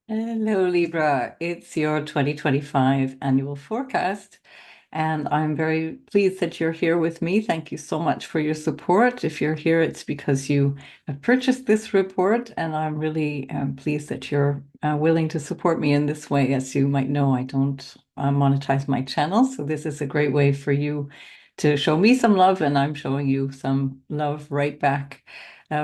Hello, Libra. It's your 2025 annual forecast, and I'm very pleased that you're here with me. Thank you so much for your support. If you're here, it's because you have purchased this report, and I'm really pleased that you're willing to support me in this way. As you might know, I don't monetize my channel, so this is a great way for you to show me some love, and I'm showing you some love right back.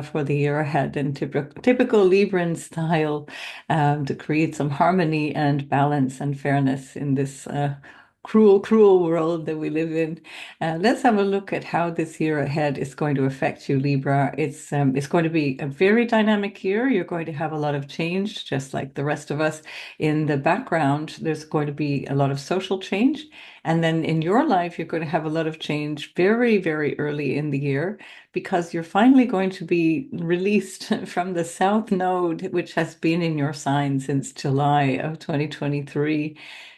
For the year ahead in typical Libran style to create some harmony and balance and fairness in this cruel, cruel world that we live in. Let's have a look at how this year ahead is going to affect you, Libra. It's going to be a very dynamic year. You're going to have a lot of change, just like the rest of us. In the background, there's going to be a lot of social change. And then in your life, you're going to have a lot of change very, very early in the year because you're finally going to be released from the South Node, which has been in your sign since July of 2023.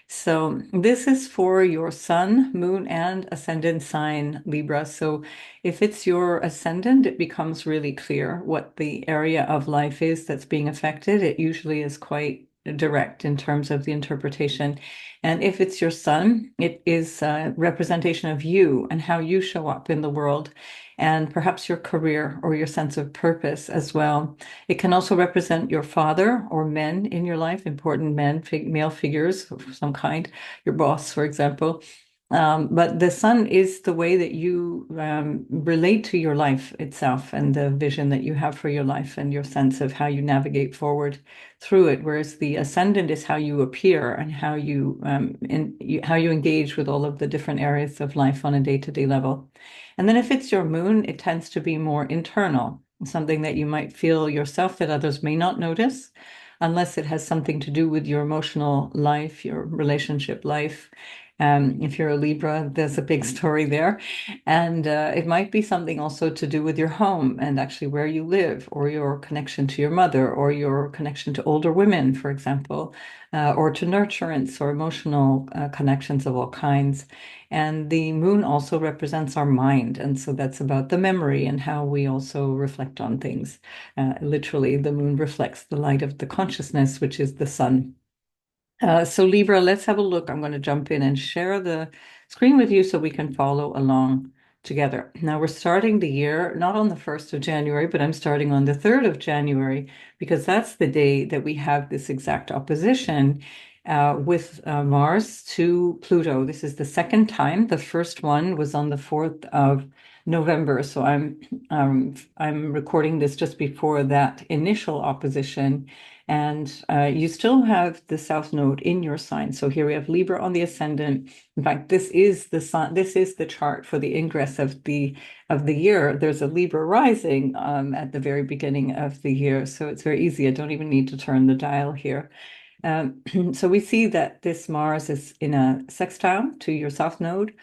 So this is for your sun, moon, and ascendant sign, Libra. So if it's your ascendant, it becomes really clear what the area of life is that's being affected. It usually is quite direct in terms of the interpretation. And if it's your sun, it is a representation of you and how you show up in the world, and perhaps your career or your sense of purpose as well. It can also represent your father or men in your life, important men, male figures of some kind, your boss, for example. But the sun is the way that you relate to your life itself and the vision that you have for your life and your sense of how you navigate forward through it. Whereas the ascendant is how you appear and how you engage with all of the different areas of life on a day-to-day level. And then if it's your moon, it tends to be more internal, something that you might feel yourself that others may not notice, unless it has something to do with your emotional life, your relationship life. If you're a Libra, there's a big story there. And it might be something also to do with your home and actually where you live, or your connection to your mother, or your connection to older women, for example, or to nurturance or emotional connections of all kinds. And the moon also represents our mind. And so that's about the memory and how we also reflect on things. Literally, the moon reflects the light of the consciousness, which is the sun. So Libra, let's have a look. I'm going to jump in and share the screen with you so we can follow along together. Now we're starting the year not on the 1st of January, but I'm starting on the 3rd of January because that's the day that we have this exact opposition with Mars to Pluto. This is the second time. The first one was on the 4th of November. So I'm recording this just before that initial opposition. And you still have the South Node in your sign. So here we have Libra on the ascendant. In fact, this is the sun. This is the chart for the ingress of the year. There's a Libra rising at the very beginning of the year, so it's very easy. I don't even need to turn the dial here. So we see that this Mars is in a sextile to your South Node.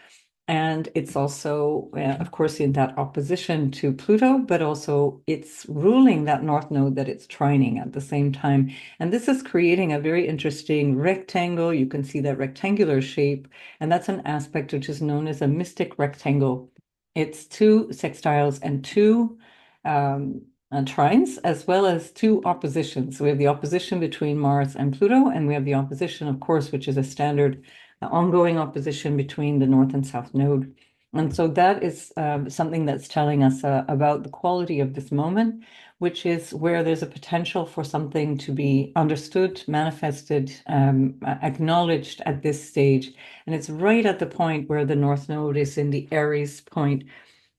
And it's also, of course, in that opposition to Pluto, but also it's ruling that north node that it's trining at the same time. And this is creating a very interesting rectangle. You can see that rectangular shape, and that's an aspect which is known as a mystic rectangle. It's two sextiles and two trines, as well as two oppositions. So we have the opposition between Mars and Pluto, and we have the opposition, of course, which is a standard ongoing opposition between the North and South Node. And so that is something that's telling us about the quality of this moment, which is where there's a potential for something to be understood, manifested, acknowledged at this stage. And it's right at the point where the North Node is in the Aries point,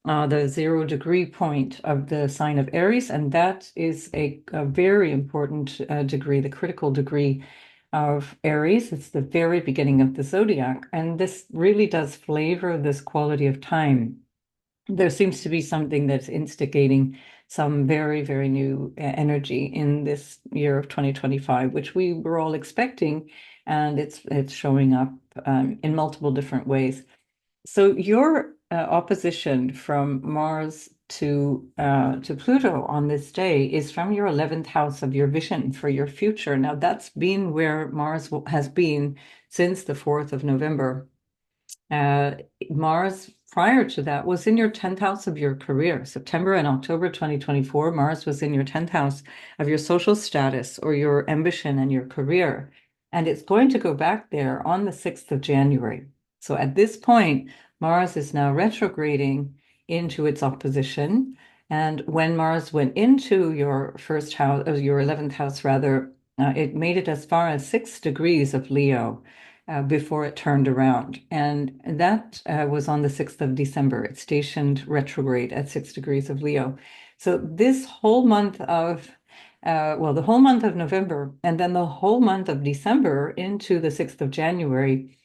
the 0 degree point of the sign of Aries. And that is a very important degree, the critical degree of Aries. It's the very beginning of the zodiac. And this really does flavor this quality of time. There seems to be something that's instigating some very, very new energy in this year of 2025, which we were all expecting, and it's showing up in multiple different ways. So your opposition from Mars to Pluto on this day is from your 11th house of your vision for your future. Now that's been where Mars has been since the 4th of November. Uh, Mars prior to that was in your 10th house of your career. September and October 2024, Mars was in your 10th house of your social status or your ambition and your career. And it's going to go back there on the 6th of January. So at this point, Mars is now retrograding into its opposition. And when Mars went into your first house, your 11th house rather, it made it as far as 6 degrees of Leo before it turned around. And that was on the 6th of December. It stationed retrograde at 6 degrees of Leo. So this whole month of, well, the whole month of November and then the whole month of December into the 6th of January,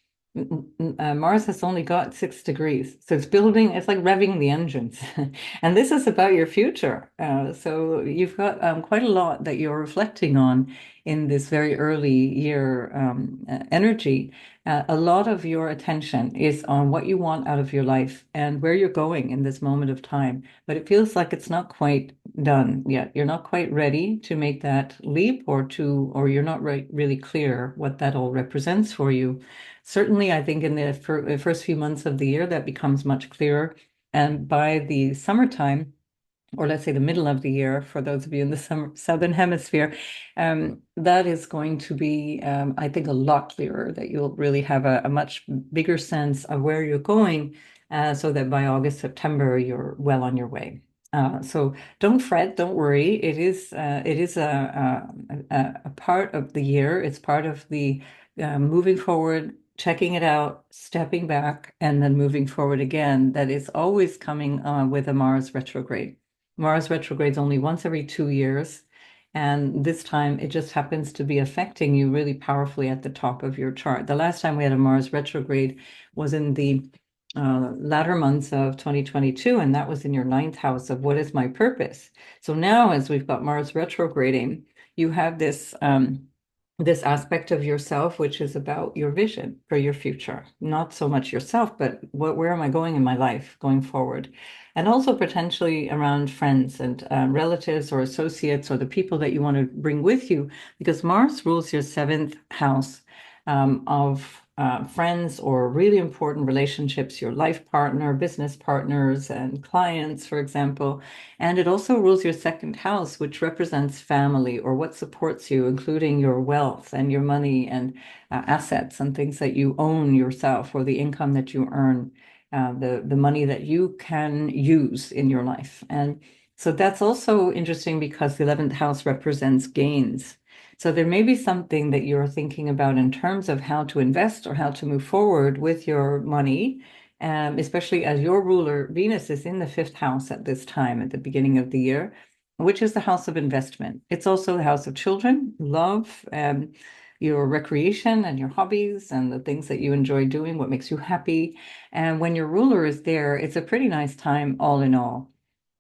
Mars has only got 6 degrees. So it's building, it's like revving the engines. And this is about your future. So you've got quite a lot that you're reflecting on in this very early year energy. A lot of your attention is on what you want out of your life and where you're going in this moment of time. But it feels like it's not quite done yet. You're not quite ready to make that leap or you're not really clear what that all represents for you. Certainly, I think in the first few months of the year, that becomes much clearer. And by the summertime, or let's say the middle of the year, for those of you in the southern hemisphere, that is going to be, I think, a lot clearer, that you'll really have a much bigger sense of where you're going, so that by August, September, you're well on your way. So don't fret, don't worry. It is a part of the year. It's part of the moving forward, checking it out, stepping back, and then moving forward again. That is always coming with a Mars retrograde. Mars retrogrades only once every 2 years. And this time it just happens to be affecting you really powerfully at the top of your chart. The last time we had a Mars retrograde was in the latter months of 2022, and that was in your 9th house of what is my purpose. So now, as we've got Mars retrograding, you have this aspect of yourself, which is about your vision for your future, not so much yourself, but where am I going in my life going forward? And also potentially around friends and relatives or associates or the people that you want to bring with you, because Mars rules your 7th house of friends or really important relationships, your life partner, business partners, and clients, for example. And it also rules your 2nd house, which represents family or what supports you, including your wealth and your money and assets and things that you own yourself, or the income that you earn, the money that you can use in your life. And so that's also interesting because the 11th house represents gains. So there may be something that you're thinking about in terms of how to invest or how to move forward with your money, especially as your ruler, Venus, is in the 5th house at this time, at the beginning of the year, which is the house of investment. It's also the house of children, love, your recreation and your hobbies and the things that you enjoy doing, what makes you happy. And when your ruler is there, it's a pretty nice time all in all.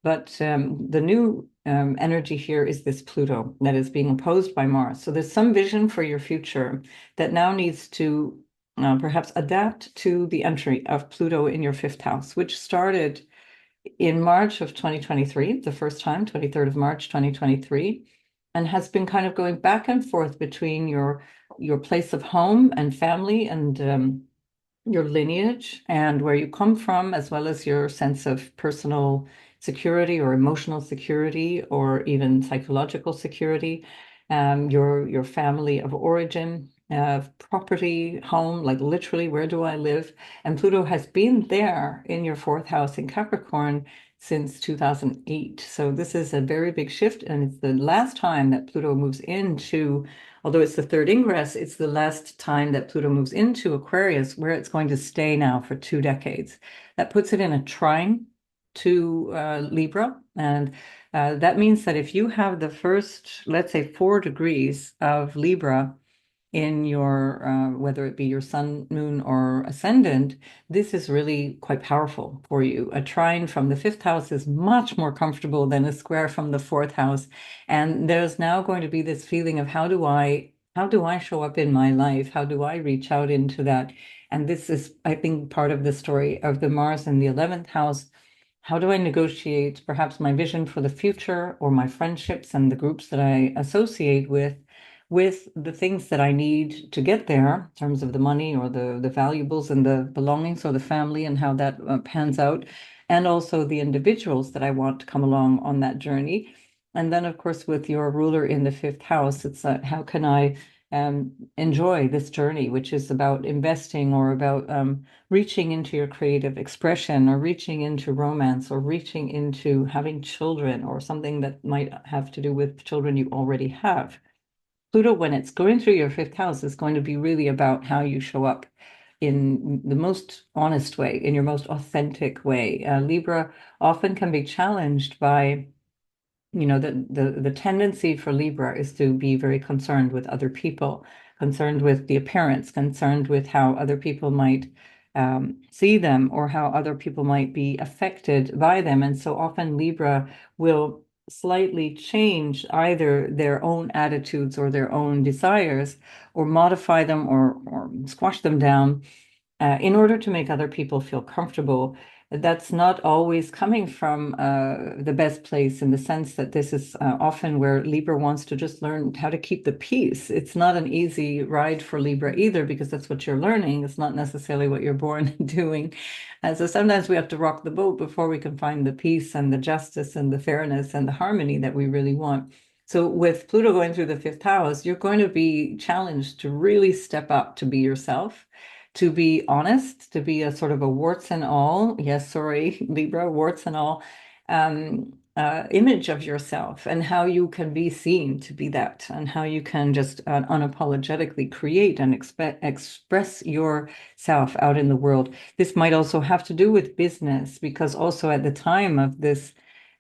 But the new energy here is this Pluto that is being opposed by Mars. So there's some vision for your future that now needs to perhaps adapt to the entry of Pluto in your 5th house, which started in March of 2023, the first time, 23rd of March, 2023, and has been kind of going back and forth between your place of home and family and your lineage and where you come from, as well as your sense of personal security or emotional security or even psychological security, your family of origin, property, home, like literally, where do I live? And Pluto has been there in your 4th house in Capricorn since 2008. So this is a very big shift, and it's the last time that Pluto moves into, although it's the third ingress, it's the last time that Pluto moves into Aquarius, where it's going to stay now for 2 decades. That puts it in a trine to Libra. And that means that if you have the first, let's say, 4 degrees of Libra in your, whether it be your sun, moon, or ascendant, this is really quite powerful for you. A trine from the 5th house is much more comfortable than a square from the 4th house. And there's now going to be this feeling of how do I show up in my life? How do I reach out into that? And this is, I think, part of the story of the Mars in the 11th house. How do I negotiate perhaps my vision for the future or my friendships and the groups that I associate with with the things that I need to get there in terms of the money or the valuables and the belongings or the family and how that pans out, and also the individuals that I want to come along on that journey. And then, of course, with your ruler in the fifth house, it's how can I enjoy this journey, which is about investing or about reaching into your creative expression or reaching into romance or reaching into having children or something that might have to do with children you already have. Pluto, when it's going through your fifth house, is going to be really about how you show up in the most honest way, in your most authentic way. Libra often can be challenged by the tendency for Libra is to be very concerned with other people, concerned with the appearance, concerned with how other people might see them or how other people might be affected by them. And so often Libra will slightly change either their own attitudes or their own desires or modify them or squash them down in order to make other people feel comfortable. That's not always coming from the best place in the sense that this is often where Libra wants to just learn how to keep the peace. It's not an easy ride for Libra either because that's what you're learning. It's not necessarily what you're born doing. And so sometimes we have to rock the boat before we can find the peace and the justice and the fairness and the harmony that we really want. So with Pluto going through the fifth house, you're going to be challenged to really step up to be yourself, to be honest, to be a sort of a warts and all, yes, sorry, Libra, warts and all, image of yourself and how you can be seen to be that and how you can just unapologetically create and express yourself out in the world. This might also have to do with business because also at the time of this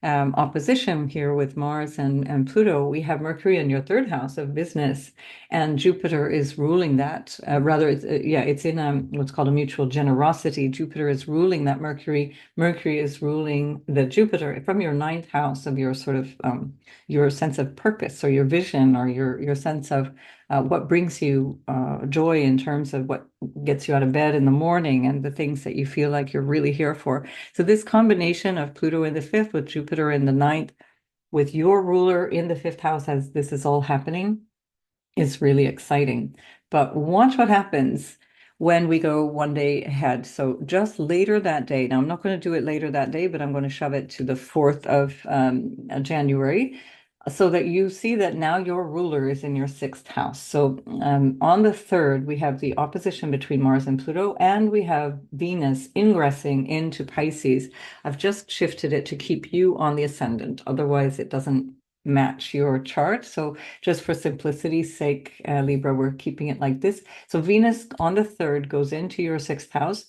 opposition here with Mars and Pluto, we have Mercury in your third house of business, and Jupiter is ruling that. Rather, it's in what's called a mutual generosity. Jupiter is ruling that Mercury. Mercury is ruling the Jupiter from your ninth house of your sort of your sense of purpose or your vision or your sense of what brings you joy in terms of what gets you out of bed in the morning and the things that you feel like you're really here for. So this combination of Pluto in the fifth with Jupiter in the ninth, with your ruler in the fifth house as this is all happening, is really exciting. But watch what happens when we go one day ahead. So just later that day, now I'm not going to do it later that day, but I'm going to shove it to the 4th of January so that you see that now your ruler is in your sixth house. So on the 3rd, we have the opposition between Mars and Pluto, and we have Venus ingressing into Pisces. I've just shifted it to keep you on the ascendant. Otherwise, it doesn't match your chart. So just for simplicity's sake, Libra, we're keeping it like this. So Venus on the 3rd goes into your sixth house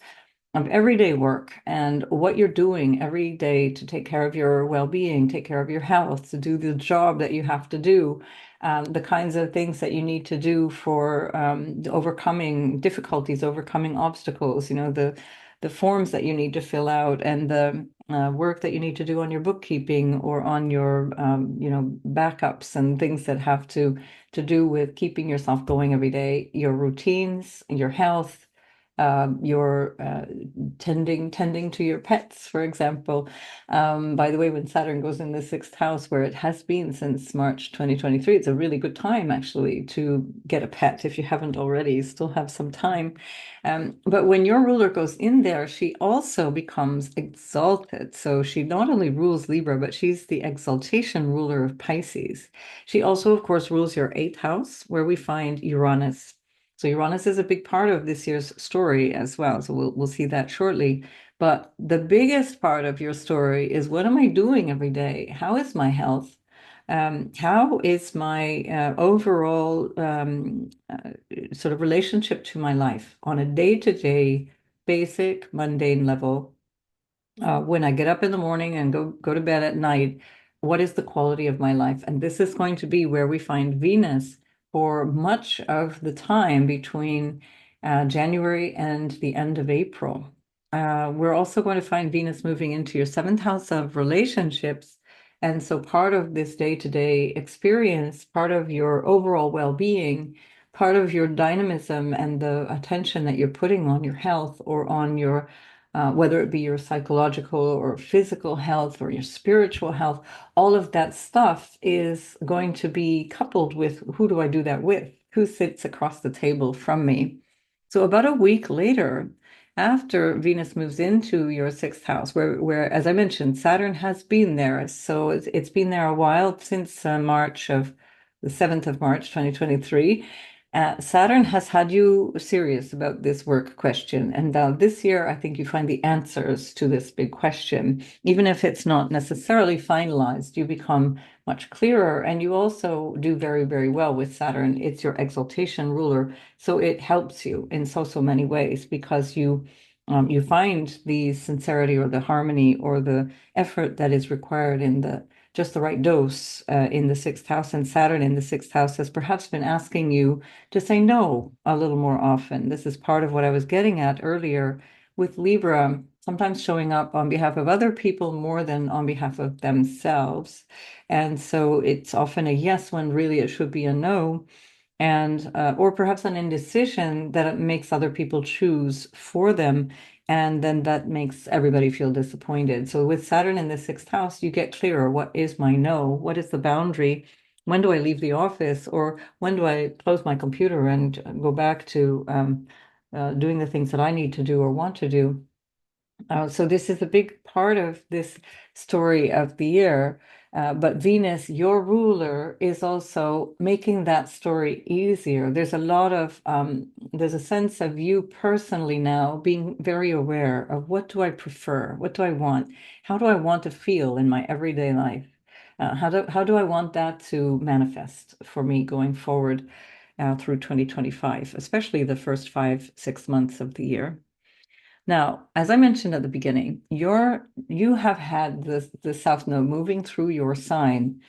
of everyday work and what you're doing every day to take care of your well-being, take care of your health, to do the job that you have to do, the kinds of things that you need to do for overcoming difficulties, overcoming obstacles, the forms that you need to fill out and the work that you need to do on your bookkeeping or on your backups and things that have to do with keeping yourself going every day, your routines, your health, your tending to your pets, for example. By the way, when Saturn goes in the sixth house, where it has been since March 2023, it's a really good time actually to get a pet if you haven't already. You still have some time. But when your ruler goes in there, she also becomes exalted. So she not only rules Libra, but she's the exaltation ruler of Pisces. She also, of course, rules your eighth house, where we find Uranus. So Uranus is a big part of this year's story as well. So we'll see that shortly. But the biggest part of your story is what am I doing every day? How is my health? How is my overall sort of relationship to my life on a day-to-day, basic, mundane level? When I get up in the morning and go to bed at night, what is the quality of my life? And this is going to be where we find Venus for much of the time between January and the end of April. We're also going to find Venus moving into your seventh house of relationships. And so part of this day-to-day experience, part of your overall well-being, part of your dynamism and the attention that you're putting on your health or on your whether it be your psychological or physical health or your spiritual health, all of that stuff is going to be coupled with who do I do that with? Who sits across the table from me? So about a week later, after Venus moves into your sixth house, where as I mentioned, Saturn has been there. So it's been there a while since March of the 7th of March, 2023. Saturn has had you serious about this work question. And this year, I think you find the answers to this big question. Even if it's not necessarily finalized, you become much clearer. And you also do very, very well with Saturn. It's your exaltation ruler. So it helps you in so many ways because you find the sincerity or the harmony or the effort that is required in the just the right dose in the sixth house. And Saturn in the sixth house has perhaps been asking you to say no a little more often. This is part of what I was getting at earlier with Libra, sometimes showing up on behalf of other people more than on behalf of themselves. And so it's often a yes when really it should be a no. And or perhaps an indecision that it makes other people choose for them, and then that makes everybody feel disappointed. So with Saturn in the sixth house, you get clearer. What is my no? What is the boundary? When do I leave the office, or when do I close my computer and go back to doing the things that I need to do or want to do? So this is a big part of this story of the year. But Venus, your ruler, is also making that story easier. There's a sense of you personally now being very aware of what do I prefer? What do I want? How do I want to feel in my everyday life? How do I want that to manifest for me going forward through 2025, especially the first 5, 6 months of the year? Now, as I mentioned at the beginning, you have had the South Node moving through your sign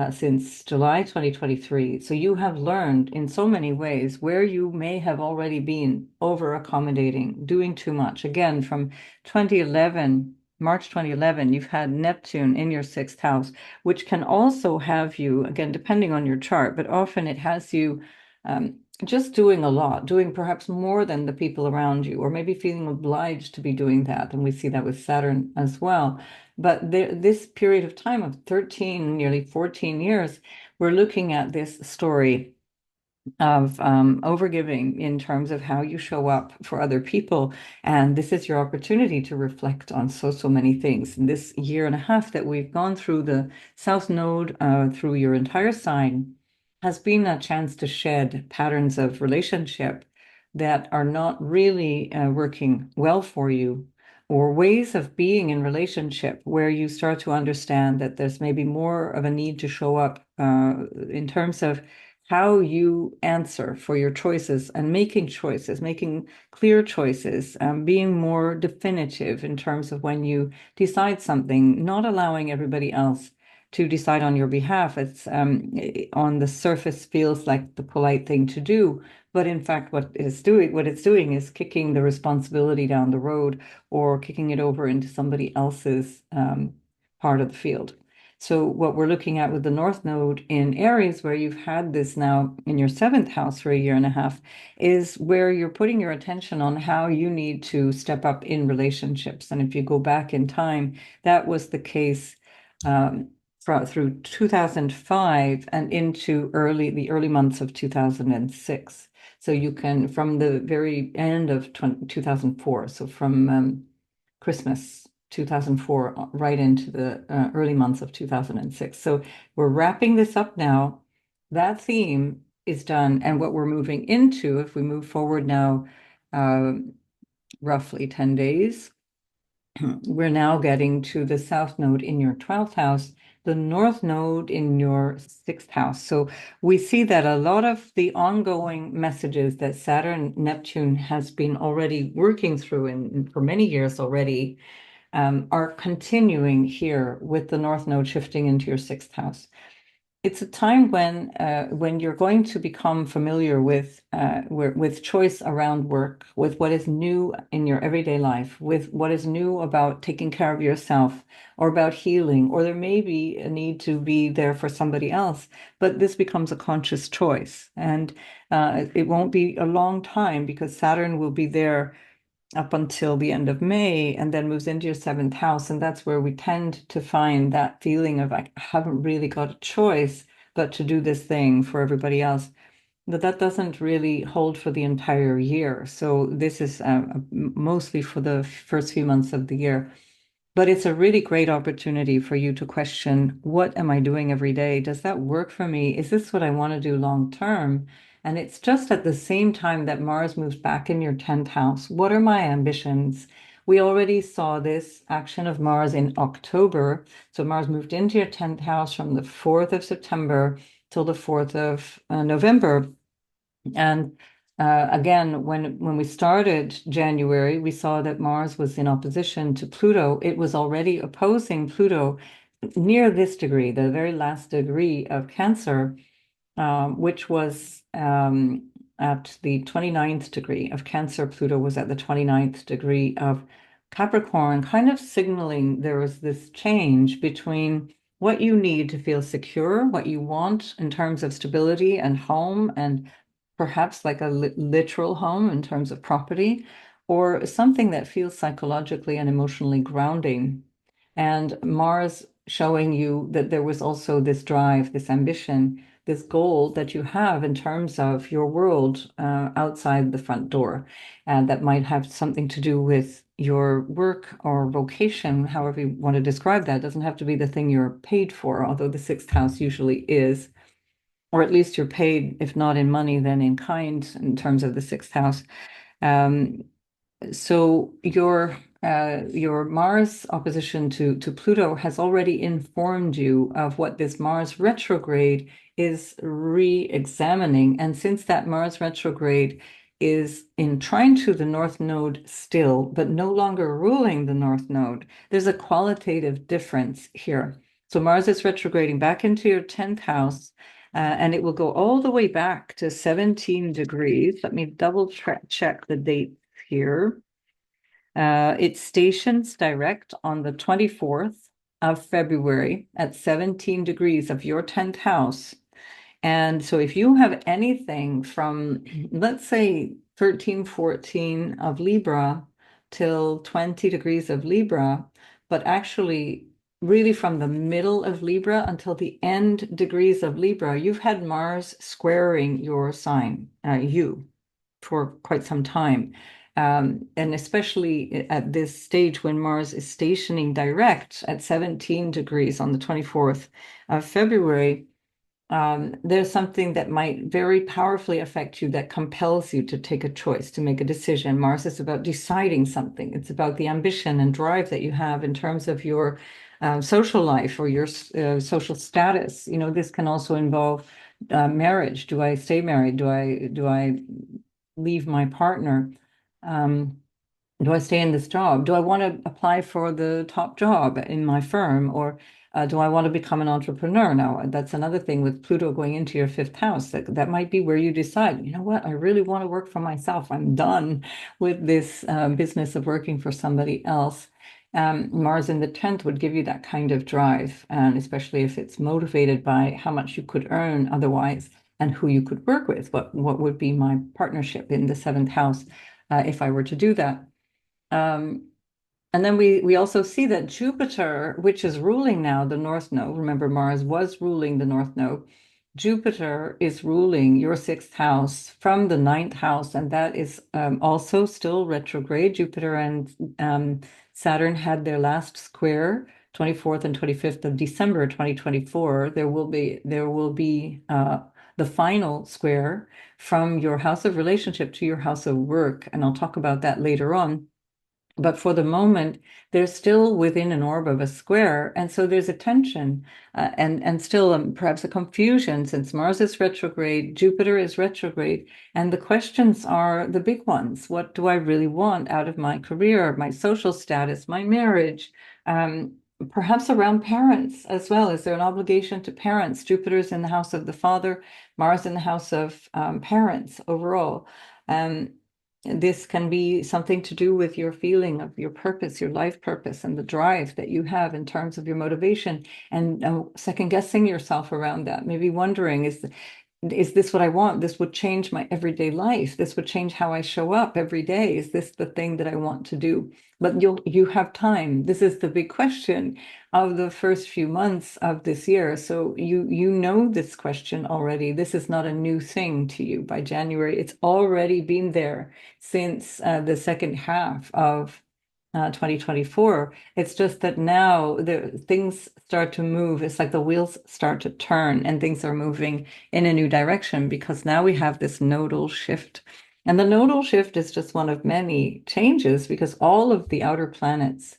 since July 2023. So you have learned in so many ways where you may have already been over accommodating, doing too much. Again, from 2011, March 2011, you've had Neptune in your sixth house, which can also have you, again, depending on your chart, but often it has you just doing a lot, doing perhaps more than the people around you, or maybe feeling obliged to be doing that. And we see that with Saturn as well. But this period of time of 13, nearly 14 years, we're looking at this story of overgiving in terms of how you show up for other people. And this is your opportunity to reflect on so many things. In this year and a half that we've gone through the South Node, through your entire sign, has been a chance to shed patterns of relationship that are not really working well for you, or ways of being in relationship where you start to understand that there's maybe more of a need to show up in terms of how you answer for your choices and making choices, making clear choices, being more definitive in terms of when you decide something, not allowing everybody else to decide on your behalf. It's on the surface feels like the polite thing to do, but in fact, what it's doing is kicking the responsibility down the road or kicking it over into somebody else's part of the field. So what we're looking at with the North Node in Aries, where you've had this now in your seventh house for a year and a half, is where you're putting your attention on how you need to step up in relationships. And if you go back in time, that was the case through 2005 and into the early months of 2006. So you can, from the very end of 2004, so from Christmas 2004 right into the early months of 2006. So we're wrapping this up now. That theme is done. And what we're moving into, if we move forward now, uh, roughly 10 days, we're now getting to the South Node in your 12th house, the North Node in your sixth house. So we see that a lot of the ongoing messages that Saturn, Neptune has been already working through and for many years already are continuing here with the North Node shifting into your sixth house. It's a time when you're going to become familiar with choice around work, with what is new in your everyday life, with what is new about taking care of yourself or about healing, or there may be a need to be there for somebody else, but this becomes a conscious choice. And it won't be a long time because Saturn will be there up until the end of May, and then moves into your seventh house. And that's where we tend to find that feeling of I haven't really got a choice but to do this thing for everybody else. But that doesn't really hold for the entire year. So this is mostly for the first few months of the year. But it's a really great opportunity for you to question, what am I doing every day? Does that work for me? Is this what I want to do long term? And it's just at the same time that Mars moves back in your 10th house. What are my ambitions? We already saw this action of Mars in October. So Mars moved into your 10th house from the 4th of September till the 4th of November. And again, when we started January, we saw that Mars was in opposition to Pluto. It was already opposing Pluto near this degree, the very last degree of Cancer, which was at the 29th degree of Cancer. Pluto was at the 29th degree of Capricorn, kind of signaling there was this change between what you need to feel secure, what you want in terms of stability and home, and perhaps like a literal home in terms of property, or something that feels psychologically and emotionally grounding. And Mars showing you that there was also this drive, this ambition, this goal that you have in terms of your world outside the front door, and that might have something to do with your work or vocation, however you want to describe that. It doesn't have to be the thing you're paid for, although the sixth house usually is, or at least you're paid, if not in money, then in kind in terms of the sixth house. Um, so your Mars opposition to Pluto has already informed you of what this Mars retrograde is re-examining. And since that Mars retrograde is in trine to the North Node still, but no longer ruling the North Node, there's a qualitative difference here. So Mars is retrograding back into your 10th house, and it will go all the way back to 17 degrees. Let me double check the date here. It stations direct on the 24th of February at 17 degrees of your 10th house. And so if you have anything from, let's say, 13, 14 of Libra till 20 degrees of Libra, but actually really from the middle of Libra until the end degrees of Libra, you've had Mars squaring your sign, you, for quite some time. And especially at this stage when Mars is stationing direct at 17 degrees on the 24th of February, there's something that might very powerfully affect you that compels you to take a choice, to make a decision. Mars is about deciding something. It's about the ambition and drive that you have in terms of your social life or your social status. You know, this can also involve marriage. Do I stay married? Do I leave my partner? Um, do I stay in this job? Do I want to apply for the top job in my firm, or do I want to become an entrepreneur now? That's another thing with Pluto going into your fifth house. That might be where you decide, you know what, I really want to work for myself. I'm done with this business of working for somebody else. Mars in the 10th would give you that kind of drive, and especially if it's motivated by how much you could earn otherwise and who you could work with. What would be my partnership in the seventh house if I were to do that? Um, and then we also see that Jupiter, which is ruling now the North Node, remember Mars was ruling the North Node, Jupiter is ruling your sixth house from the ninth house, and that is also still retrograde. Jupiter and Saturn had their last square, 24th and 25th of December 2024. There will be the final square from your house of relationship to your house of work, and I'll talk about that later on. But for the moment, they're still within an orb of a square. And so there's a tension and still perhaps a confusion since Mars is retrograde, Jupiter is retrograde. And the questions are the big ones. What do I really want out of my career, my social status, my marriage? Perhaps around parents as well. Is there an obligation to parents? Jupiter's in the house of the father, Mars in the house of parents overall. This can be something to do with your feeling of your purpose, your life purpose, and the drive that you have in terms of your motivation, and second guessing yourself around that. Maybe wondering, is this what I want? This would change my everyday life. This would change how I show up every day. Is this the thing that I want to do? But you have time. This is the big question of the first few months of this year. So you know this question already. This is not a new thing to you. By January, it's already been there since the second half of 2024. It's just that now the things start to move. It's like the wheels start to turn and things are moving in a new direction because now we have this nodal shift. And the nodal shift is just one of many changes because all of the outer planets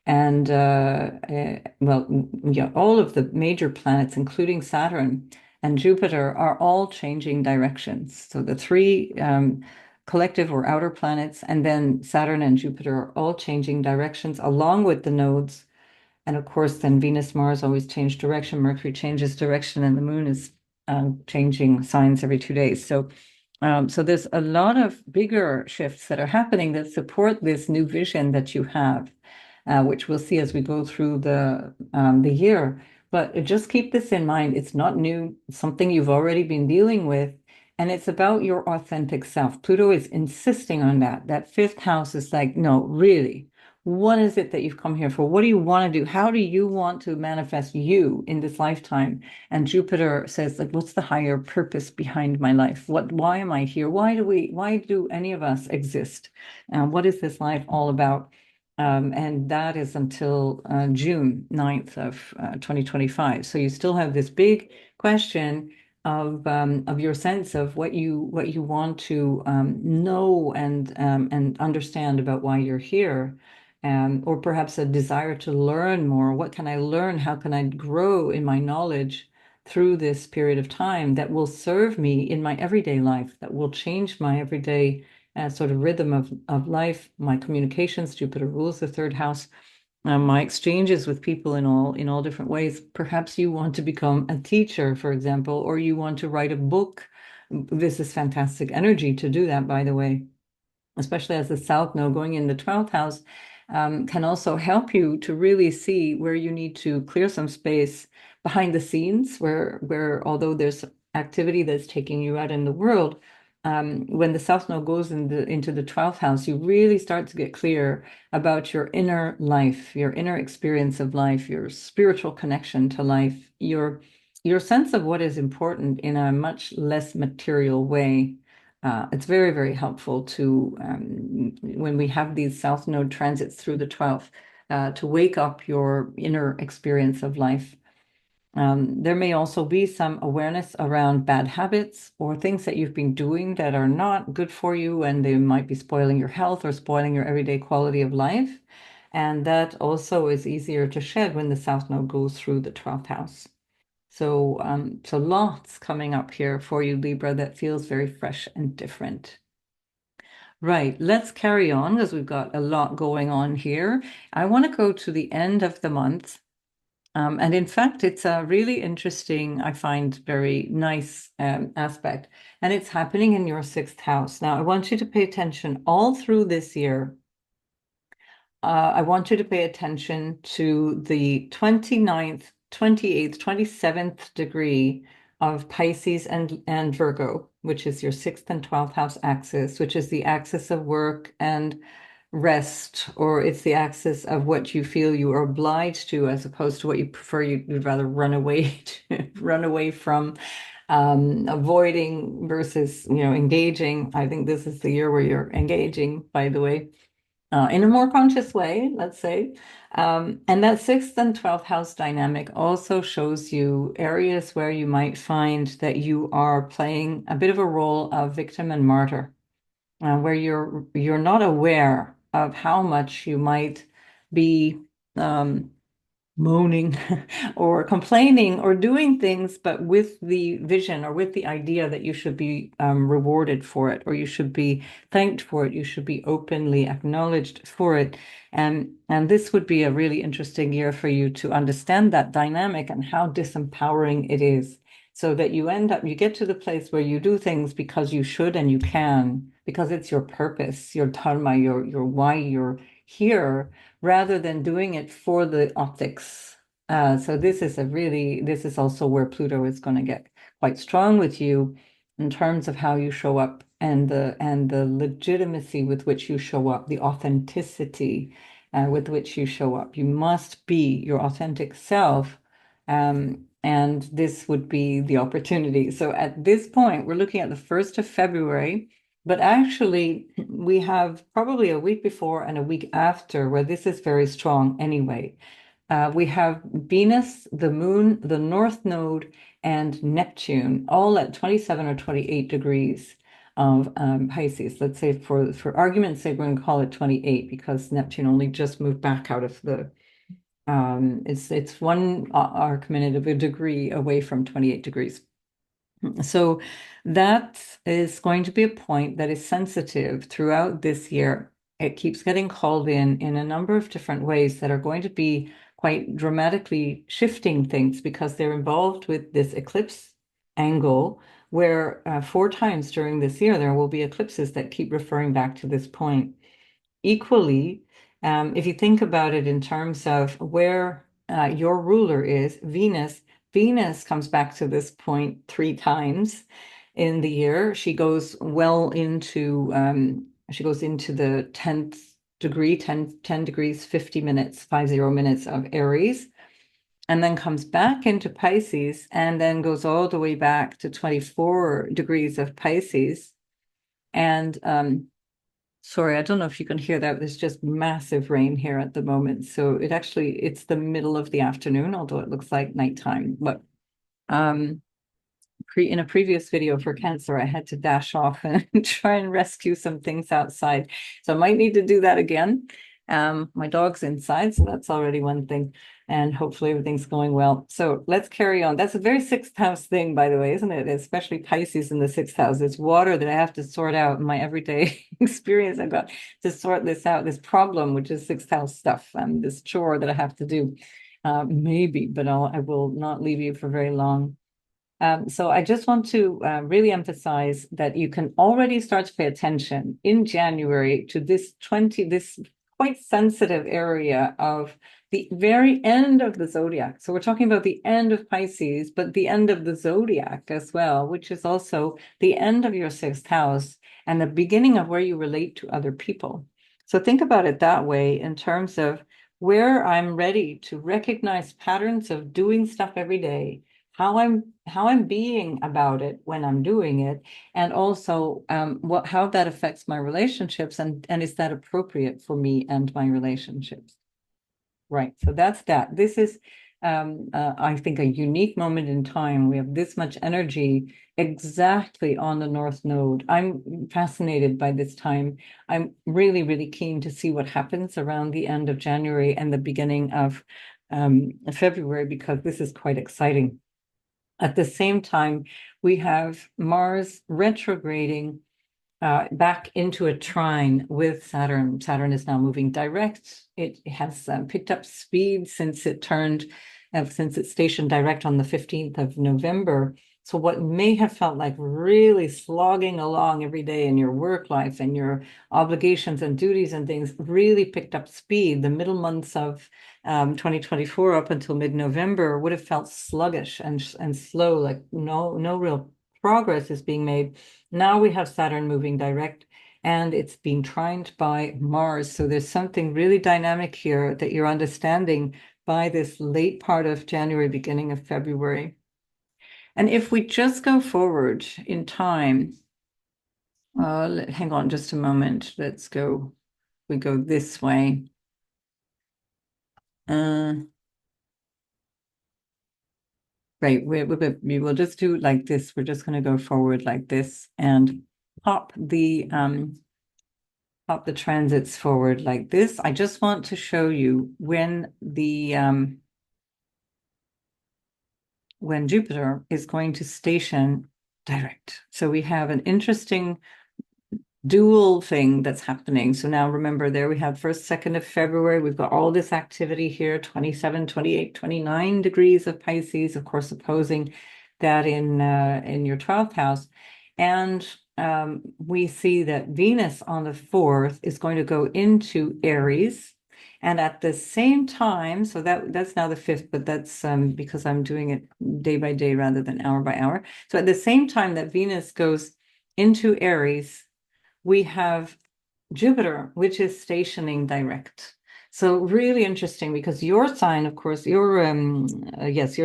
and well, yeah, all of the major planets, including Saturn and Jupiter, are all changing directions. So the three collective or outer planets, and then Saturn and Jupiter are all changing directions along with the nodes. And of course, then Venus, Mars always change direction. Mercury changes direction, and the moon is changing signs every 2 days. So there's a lot of bigger shifts that are happening that support this new vision that you have, which we'll see as we go through the year. But just keep this in mind. It's not new, it's something you've already been dealing with, and it's about your authentic self. Pluto is insisting on that. That fifth house is like, no, really, what is it that you've come here for? What do you want to do? How do you want to manifest you in this lifetime? And Jupiter says, like, what's the higher purpose behind my life? Why am I here? Why do any of us exist? What is this life all about? And that is until June 9th of 2025. So you still have this big question of your sense of what you want to know and understand about why you're here, or perhaps a desire to learn more. What can I learn? How can I grow in my knowledge through this period of time that will serve me in my everyday life, that will change my everyday sort of rhythm of life, my communications? Jupiter rules the third house. My exchanges with people in all different ways. Perhaps you want to become a teacher, for example, or you want to write a book. This is fantastic energy to do that, by the way, especially as the South Node going in the 12th house can also help you to really see where you need to clear some space behind the scenes, where although there's activity that's taking you out in the world, when the South Node goes into the 12th house, you really start to get clear about your inner life, your inner experience of life, your spiritual connection to life, your sense of what is important in a much less material way. It's very, very helpful to when we have these South Node transits through the 12th, to wake up your inner experience of life. There may also be some awareness around bad habits or things that you've been doing that are not good for you, and they might be spoiling your health or spoiling your everyday quality of life. And that also is easier to shed when the South Node goes through the 12th house. So lots coming up here for you, Libra, that feels very fresh and different. Right, let's carry on because we've got a lot going on here. I want to go to the end of the month. And in fact, it's a really interesting, I find very nice aspect. And it's happening in your sixth house. Now, I want you to pay attention all through this year. I want you to pay attention to the 29th, 28th, 27th degree of Pisces and Virgo, which is your sixth and 12th house axis, which is the axis of work and rest, or it's the axis of what you feel you are obliged to, as opposed to what you prefer. You'd rather run away run away from, avoiding versus, engaging. I think this is the year where you're engaging, by the way, in a more conscious way, let's say. And that sixth and 12th house dynamic also shows you areas where you might find that you are playing a bit of a role of victim and martyr, where you're not aware of how much you might be moaning or complaining or doing things, but with the vision or with the idea that you should be rewarded for it, or you should be thanked for it, you should be openly acknowledged for it. And this would be a really interesting year for you to understand that dynamic and how disempowering it is, so that you get to the place where you do things because you should and you can, because it's your purpose, your dharma, your why you're here, rather than doing it for the optics. So this is also where Pluto is going to get quite strong with you in terms of how you show up and the legitimacy with which you show up, the authenticity with which you show up. You must be your authentic self. And this would be the opportunity. So at this point, we're looking at the 1st of February, but actually we have probably a week before and a week after where this is very strong anyway. We have Venus, the Moon, the North Node, and Neptune, all at 27 or 28 degrees of Pisces. Let's say for argument's sake, we're going to call it 28 because Neptune only just moved back out of the it's one arc minute of a degree away from 28 degrees. So that is going to be a point that is sensitive throughout this year. It keeps getting called in a number of different ways that are going to be quite dramatically shifting things because they're involved with this eclipse angle where 4 times during this year there will be eclipses that keep referring back to this point. Equally, if you think about it in terms of where your ruler is, Venus comes back to this point 3 times in the year. She goes well into she goes into the 10th degree, 10 degrees, 50 minutes, 50 minutes of Aries, and then comes back into Pisces and then goes all the way back to 24 degrees of Pisces. And sorry, I don't know if you can hear that. There's just massive rain here at the moment. So it's the middle of the afternoon, although it looks like nighttime. But in a previous video for Cancer, I had to dash off and try and rescue some things outside. So I might need to do that again. My dog's inside, so that's already one thing. And hopefully everything's going well. So let's carry on. That's a very sixth house thing, by the way, isn't it? Especially Pisces in the sixth house. It's water that I have to sort out in my everyday experience. I've got to sort this out, this problem, which is sixth house stuff, this chore that I have to do. Maybe, but I will not leave you for very long. So I just want to really emphasize that you can already start to pay attention in January to this quite sensitive area of the very end of the zodiac. So we're talking about the end of Pisces, but the end of the zodiac as well, which is also the end of your sixth house and the beginning of where you relate to other people. So think about it that way in terms of where I'm ready to recognize patterns of doing stuff every day, how I'm being about it when I'm doing it, and also how that affects my relationships, and is that appropriate for me and my relationships? Right. So that's that. This is, I think, a unique moment in time. We have this much energy exactly on the North Node. I'm fascinated by this time. I'm really, really keen to see what happens around the end of January and the beginning of February, because this is quite exciting. At the same time, we have Mars retrograding back into a trine with Saturn. Saturn is now moving direct. It has picked up speed since it's stationed direct on the 15th of November. So what may have felt like really slogging along every day in your work life and your obligations and duties and things really picked up speed. The middle months of 2024 up until mid-November would have felt sluggish and slow, like no real progress is being made. Now we have Saturn moving direct and it's being trined by Mars. So there's something really dynamic here that you're understanding by this late part of January, beginning of February. And if we just go forward in time, hang on just a moment. We go this way. Right, we will just do like this. We're just going to go forward like this and pop the transits forward like this. I just want to show you when Jupiter is going to station direct. So we have an interesting dual thing that's happening. So now remember, there we have 1st, 2nd of February. We've got all this activity here, 27, 28, 29 degrees of Pisces, of course, opposing that in your 12th house. And we see that Venus on the 4th is going to go into Aries. And at the same time, so that's now the fifth, but that's because I'm doing it day by day rather than hour by hour. So at the same time that Venus goes into Aries, we have Jupiter, which is stationing direct. So really interesting because your sign, of course, your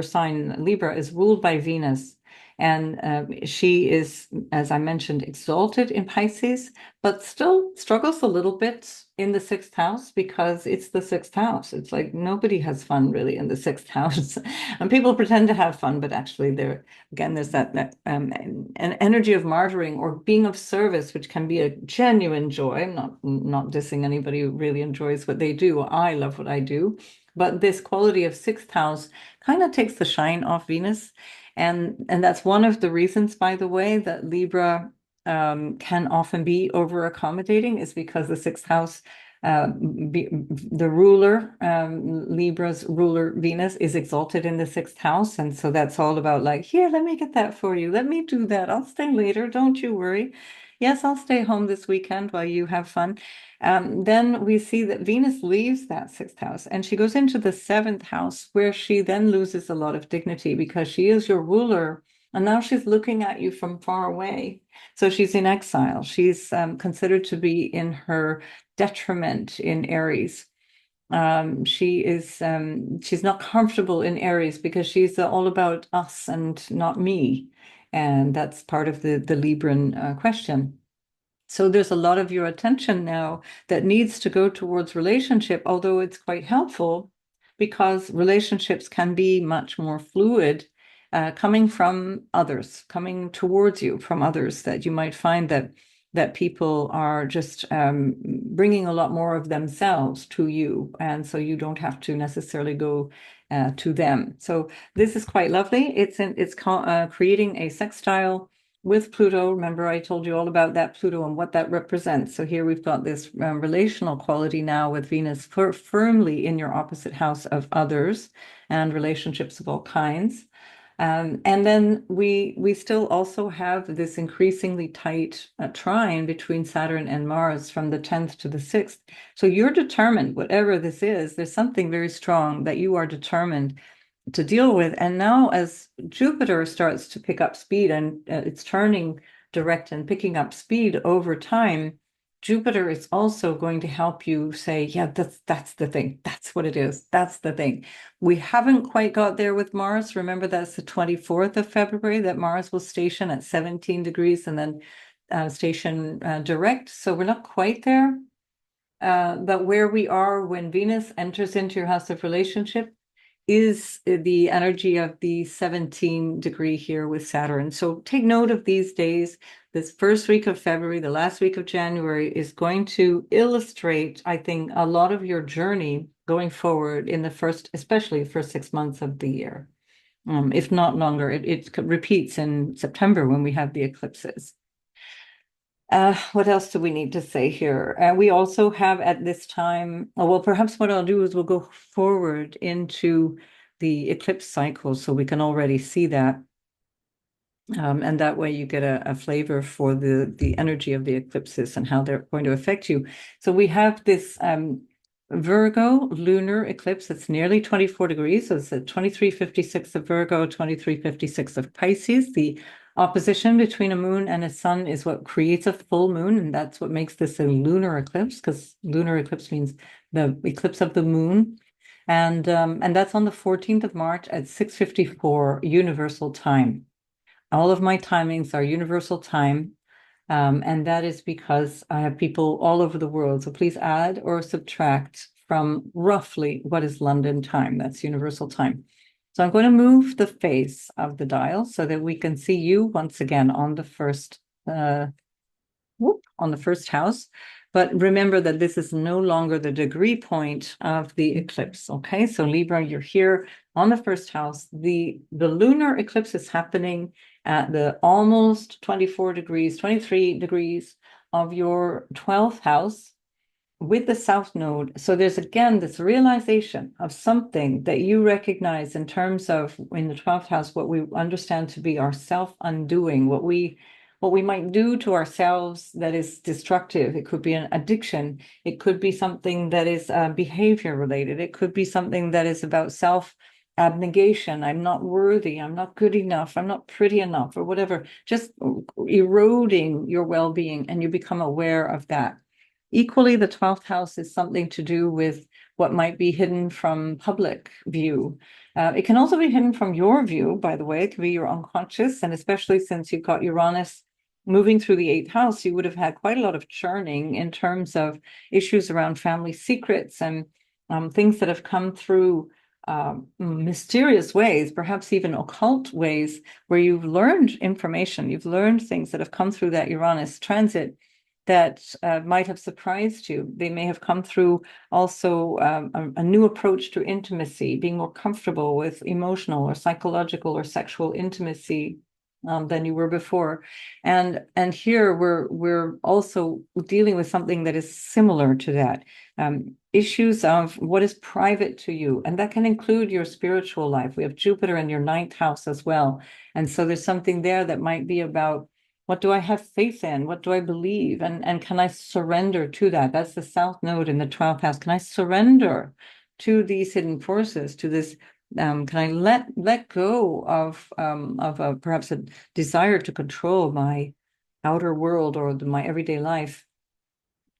sign Libra is ruled by Venus, and she is, as I mentioned, exalted in Pisces, but still struggles a little bit in the sixth house because it's the sixth house. It's like nobody has fun really in the sixth house, and people pretend to have fun, but actually they're again, there's that an energy of martyring or being of service, which can be a genuine joy. I'm not dissing anybody who really enjoys what they do. I love what I do, but this quality of sixth house kind of takes the shine off Venus, and that's one of the reasons, by the way, that Libra can often be over accommodating is because the sixth house the ruler, Libra's ruler, Venus, is exalted in the sixth house. And so that's all about like, here, let me get that for you. Let me do that. I'll stay later. Don't you worry. Yes, I'll stay home this weekend while you have fun. Then we see that Venus leaves that sixth house and she goes into the seventh house, where she then loses a lot of dignity because she is your ruler. And now she's looking at you from far away. So she's in exile. She's considered to be in her detriment in Aries. She's not comfortable in Aries because she's all about us and not me. And that's part of the Libran question. So there's a lot of your attention now that needs to go towards relationship, although it's quite helpful because relationships can be much more fluid, coming from others, coming towards you from others, that you might find that people are just bringing a lot more of themselves to you, and so you don't have to necessarily go to them. So this is quite lovely. It's creating a sextile with Pluto. Remember, I told you all about that Pluto and what that represents. So here we've got this relational quality now with Venus firmly in your opposite house of others and relationships of all kinds. And then we still also have this increasingly tight trine between Saturn and Mars from the 10th to the 6th. So you're determined, whatever this is, there's something very strong that you are determined to deal with. And now as Jupiter starts to pick up speed and it's turning direct and picking up speed over time, Jupiter is also going to help you say, yeah, that's the thing. That's what it is. That's the thing. We haven't quite got there with Mars. Remember, that's the 24th of February that Mars will station at 17 degrees and then station direct. So we're not quite there. But where we are when Venus enters into your house of relationship is the energy of the 17 degree here with Saturn. So take note of these days. This first week of February, the last week of January is going to illustrate, I think, a lot of your journey going forward in the first, especially the first 6 months of the year. If not longer, it repeats in September when we have the eclipses. What else do we need to say here? We also have at this time, well, perhaps what I'll do is we'll go forward into the eclipse cycle so we can already see that. And that way you get a flavor for the energy of the eclipses and how they're going to affect you. So we have this Virgo lunar eclipse that's nearly 24 degrees. So it's at 2356 of Virgo, 2356 of Pisces. The opposition between a moon and a sun is what creates a full moon, and that's what makes this a lunar eclipse, because lunar eclipse means the eclipse of the moon. And that's on the 14th of March at 6:54 universal time. All of my timings are universal time. And that is because I have people all over the world. So please add or subtract from roughly what is London time. That's universal time. So I'm going to move the face of the dial so that we can see you once again on the first house. But remember that this is no longer the degree point of the eclipse. Okay, so Libra, you're here on the first house. The lunar eclipse is happening at the almost 24 degrees, 23 degrees of your 12th house with the South Node. So there's again this realization of something that you recognize in terms of in the 12th house, what we understand to be our self-undoing, what we what we might do to ourselves that is destructive. It could be an addiction. It could be something that is behavior related. It could be something that is about self abnegation. I'm not worthy. I'm not good enough. I'm not pretty enough, or whatever, just eroding your well-being, and you become aware of that. Equally, the 12th house is something to do with what might be hidden from public view. It can also be hidden from your view, by the way. It can be your unconscious, and especially since you've got Uranus moving through the 8th house, you would have had quite a lot of churning in terms of issues around family secrets and things that have come through mysterious ways, perhaps even occult ways, where you've learned information, you've learned things that have come through that Uranus transit that might have surprised you. They may have come through also a new approach to intimacy, being more comfortable with emotional or psychological or sexual intimacy than you were before. And here we're also dealing with something that is similar to that. Issues of what is private to you, and that can include your spiritual life. We have Jupiter in your 9th house as well. And so there's something there that might be about, what do I have faith in? What do I believe? And can I surrender to that? That's the South Node in the 12th house. Can I surrender to these hidden forces, to this? Can I let go of perhaps a desire to control my outer world or my everyday life,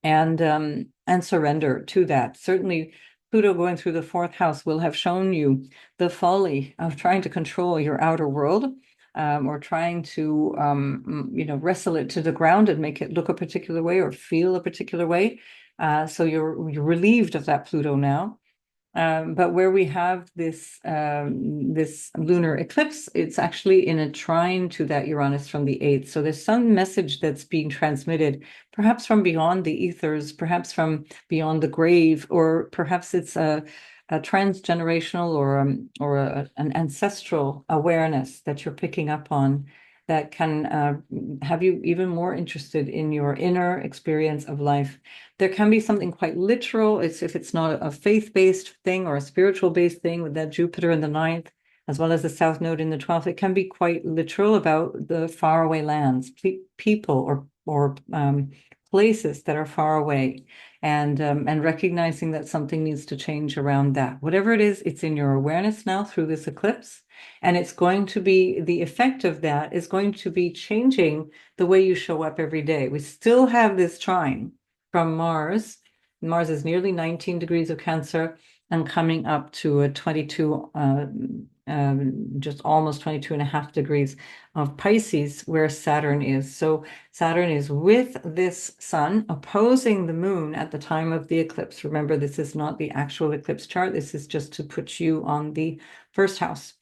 and surrender to that? Certainly, Pluto going through the 4th house will have shown you the folly of trying to control your outer world, or trying to wrestle it to the ground and make it look a particular way or feel a particular way. So you're relieved of that Pluto now. But where we have this lunar eclipse, it's actually in a trine to that Uranus from the 8th. So there's some message that's being transmitted, perhaps from beyond the ethers, perhaps from beyond the grave, or perhaps it's a transgenerational or an ancestral awareness that you're picking up on, that can have you even more interested in your inner experience of life. There can be something quite literal. If it's not a faith-based thing or a spiritual-based thing, with that Jupiter in the 9th, as well as the South Node in the 12th, it can be quite literal about the faraway lands, people or places that are far away, and recognizing that something needs to change around that. Whatever it is, it's in your awareness now through this eclipse. And it's going to be, the effect of that is going to be changing the way you show up every day. We still have this trine from Mars. Mars is nearly 19 degrees of Cancer and coming up to a 22, just almost 22 and a half degrees of Pisces, where Saturn is. So Saturn is with this sun opposing the moon at the time of the eclipse. Remember, this is not the actual eclipse chart. This is just to put you on the first house.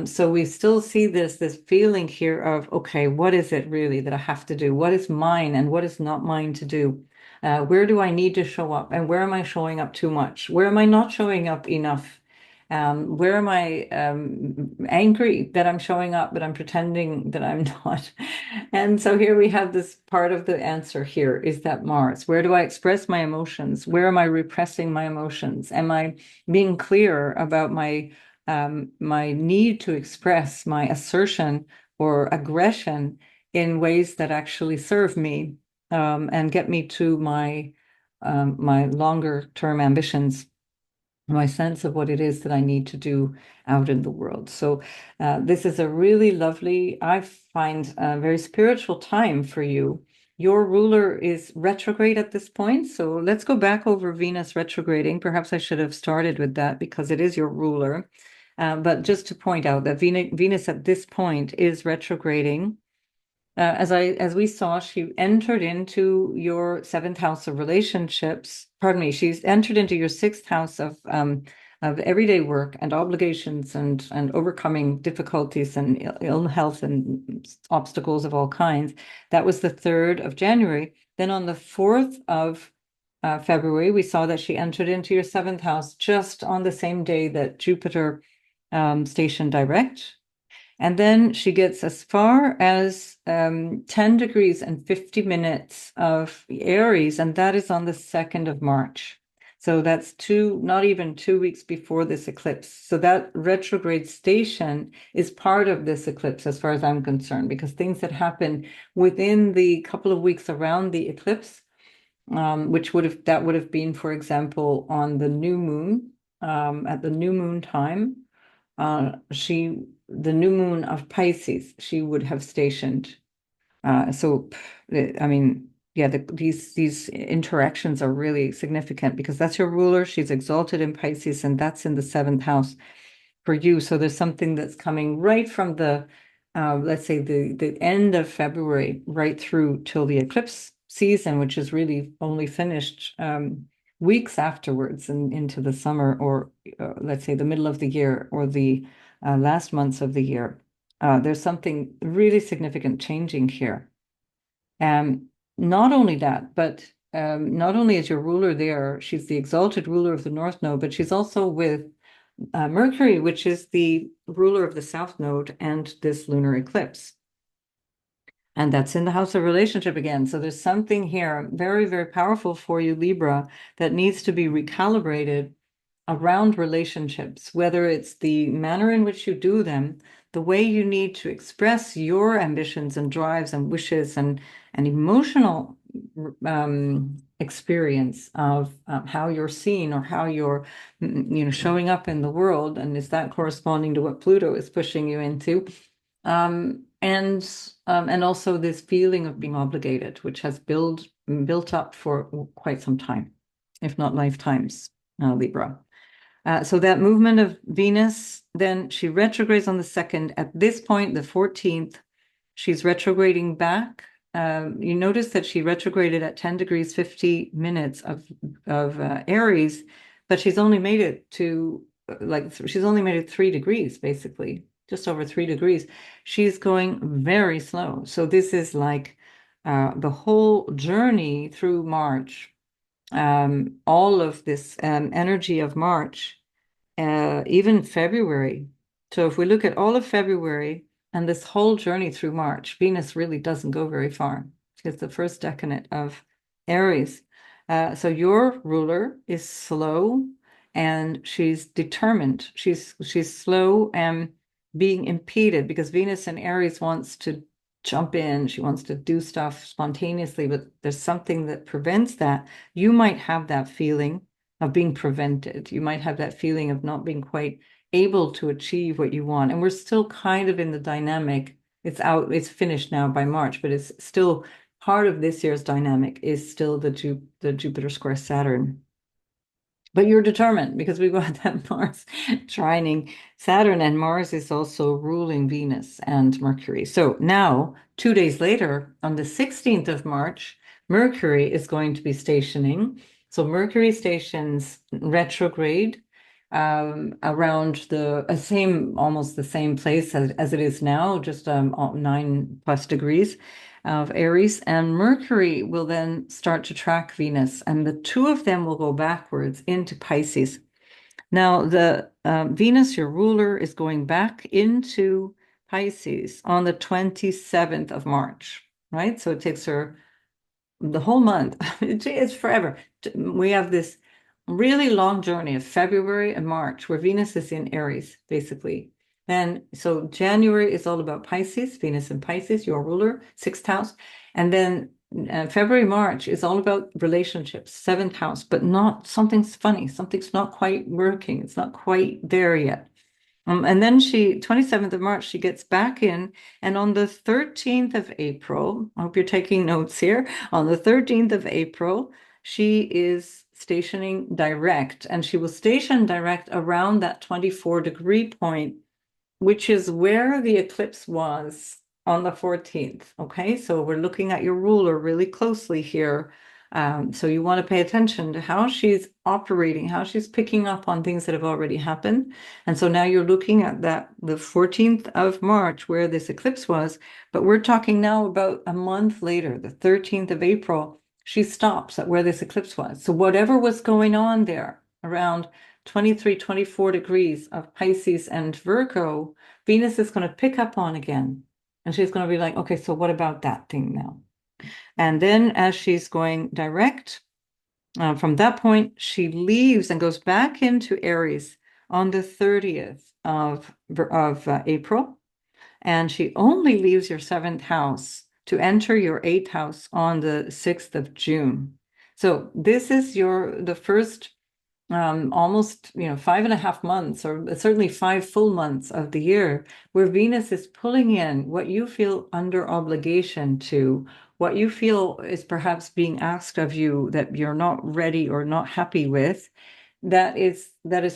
So we still see this feeling here of, okay, what is it really that I have to do? What is mine and what is not mine to do? Where do I need to show up? And where am I showing up too much? Where am I not showing up enough? Where am I angry that I'm showing up, but I'm pretending that I'm not? And so here we have this part of the answer here is that Mars. Where do I express my emotions? Where am I repressing my emotions? Am I being clear about my need to express my assertion or aggression in ways that actually serve me, and get me to my longer term ambitions, my sense of what it is that I need to do out in the world. So this is a really lovely, I find, a very spiritual time for you. Your ruler is retrograde at this point. So let's go back over Venus retrograding. Perhaps I should have started with that because it is your ruler. But just to point out that Venus at this point is retrograding. As we saw, she entered into your 7th house of relationships. Pardon me, she's entered into your 6th house of everyday work and obligations and overcoming difficulties and ill health and obstacles of all kinds. That was the 3rd of January. Then on the 4th of February, we saw that she entered into your 7th house just on the same day that Jupiter stationed direct. And then she gets as far as 10 degrees and 50 minutes of Aries, and that is on the 2nd of March. So that's not even 2 weeks before this eclipse. So that retrograde station is part of this eclipse, as far as I'm concerned, because things that happen within the couple of weeks around the eclipse, that would have been, for example, on the new moon, at the new moon time, the new moon of Pisces, she would have stationed. I mean, yeah, these interactions are really significant because that's your ruler. She's exalted in Pisces, and that's in the seventh house for you. So there's something that's coming right from let's say the end of February, right through till the eclipse season, which is really only finished weeks afterwards and into the summer, or let's say the middle of the year or the last months of the year. There's something really significant changing here. Um, Not only that, but not only is your ruler there, she's the exalted ruler of the North Node, but she's also with Mercury, which is the ruler of the South Node and this lunar eclipse. And that's in the house of relationship again. So there's something here very, very powerful for you, Libra, that needs to be recalibrated around relationships, whether it's the manner in which you do them, the way you need to express your ambitions and drives and wishes and emotional experience of how you're seen or how you're, showing up in the world, and is that corresponding to what Pluto is pushing you into? And also this feeling of being obligated, which has built up for quite some time, if not lifetimes, Libra. So that movement of Venus, then she retrogrades on the 2nd. At this point, the 14th, she's retrograding back. You notice that she retrograded at 10 degrees 50 minutes of Aries, but she's only made it to she's only made it 3 degrees, basically, just over 3 degrees. She's going very slow. So this is like the whole journey through March, all of this energy of March, even February. So if we look at all of February and this whole journey through March, Venus really doesn't go very far. It's the first decanate of Aries. So your ruler is slow and she's determined. She's slow and being impeded because Venus in Aries wants to jump in. She wants to do stuff spontaneously, but there's something that prevents that. You might have that feeling of being prevented. You might have that feeling of not being quite able to achieve what you want. And we're still kind of in the dynamic. It's finished now by March, but it's still part of this year's dynamic is still the Jupiter square Saturn. But you're determined because we've got that Mars trining Saturn, and Mars is also ruling Venus and Mercury. So now, 2 days later, on the 16th of March, Mercury is going to be stationing. So Mercury stations retrograde around almost the same place as it is now, just 9+ degrees of Aries, and Mercury will then start to track Venus, and the two of them will go backwards into Pisces. Now, the Venus, your ruler, is going back into Pisces on the 27th of March, right? So it takes her the whole month. It's forever. We have this really long journey of February and March where Venus is in Aries, basically. And so January is all about Pisces, Venus in Pisces, your ruler, 6th house. And then February, March is all about relationships, 7th house, but not something's funny. Something's not quite working. It's not quite there yet. And then 27th of March, she gets back in. And on the 13th of April, I hope you're taking notes here. On the 13th of April, she is stationing direct, and she will station direct around that 24-degree point, which is where the eclipse was on the 14th. Okay, so we're looking at your ruler really closely here. So you want to pay attention to how she's operating, how she's picking up on things that have already happened. And so now you're looking at the 14th of March, where this eclipse was, but we're talking now about a month later, the 13th of April, she stops at where this eclipse was. So whatever was going on there around 23, 24 degrees of Pisces and Virgo, Venus is going to pick up on again. And she's going to be like, okay, so what about that thing now? And then as she's going direct, From that point, she leaves and goes back into Aries on the 30th of April, and she only leaves your seventh house to enter your eighth house on the 6th of June. So this is the first almost 5.5 months, or certainly 5 full months of the year, where Venus is pulling in what you feel under obligation to, what you feel is perhaps being asked of you that you're not ready or not happy with, that is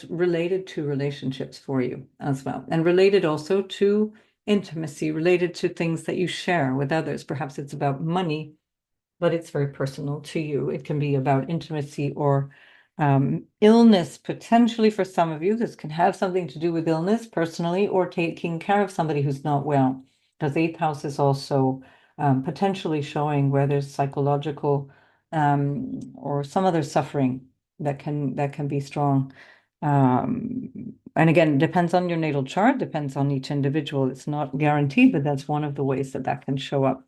related to relationships for you as well, and related also to intimacy, related to things that you share with others. Perhaps it's about money, but it's very personal to you. It can be about intimacy or illness, potentially for some of you. This can have something to do with illness personally, or taking care of somebody who's not well, because the eighth house is also potentially showing where there's psychological or some other suffering that can be strong. And again, depends on your natal chart, depends on each individual. It's not guaranteed, but that's one of the ways that can show up.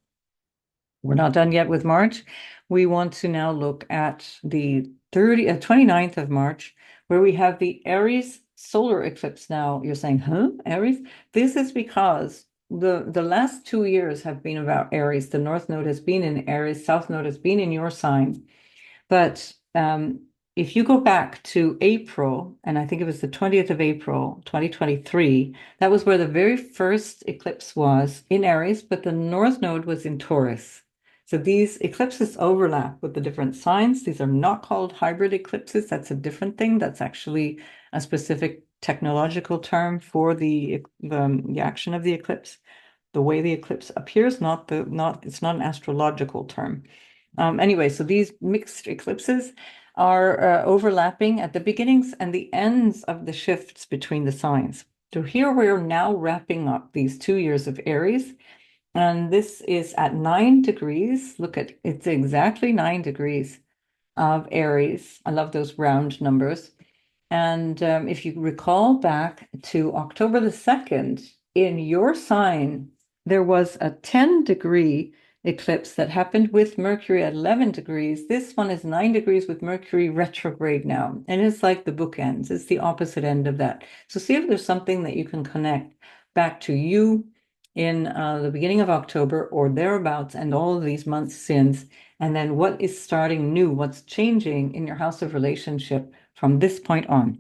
We're not done yet with March. We want to now look at the 29th of March, where we have the Aries solar eclipse. Now you're saying, huh, Aries? This is because the last 2 years have been about Aries. The North Node has been in Aries, South Node has been in your sign. But if you go back to April, and I think it was the 20th of April, 2023, that was where the very first eclipse was in Aries, but the North Node was in Taurus. So these eclipses overlap with the different signs. These are not called hybrid eclipses. That's a different thing. That's actually a specific technological term for the action of the eclipse, the way the eclipse appears, it's not an astrological term. Anyway, so these mixed eclipses are overlapping at the beginnings and the ends of the shifts between the signs. So here we're now wrapping up these 2 years of Aries, and this is at 9 degrees. Look at it's exactly 9 degrees of Aries. I love those round numbers. And if you recall back to October the 2nd, in your sign, there was a 10-degree eclipse that happened with Mercury at 11 degrees. This one is 9 degrees with Mercury retrograde now. And it's like the bookends, it's the opposite end of that. So see if there's something that you can connect back to you in the beginning of October or thereabouts, and all of these months since. And then what is starting new, what's changing in your house of relationship from this point on.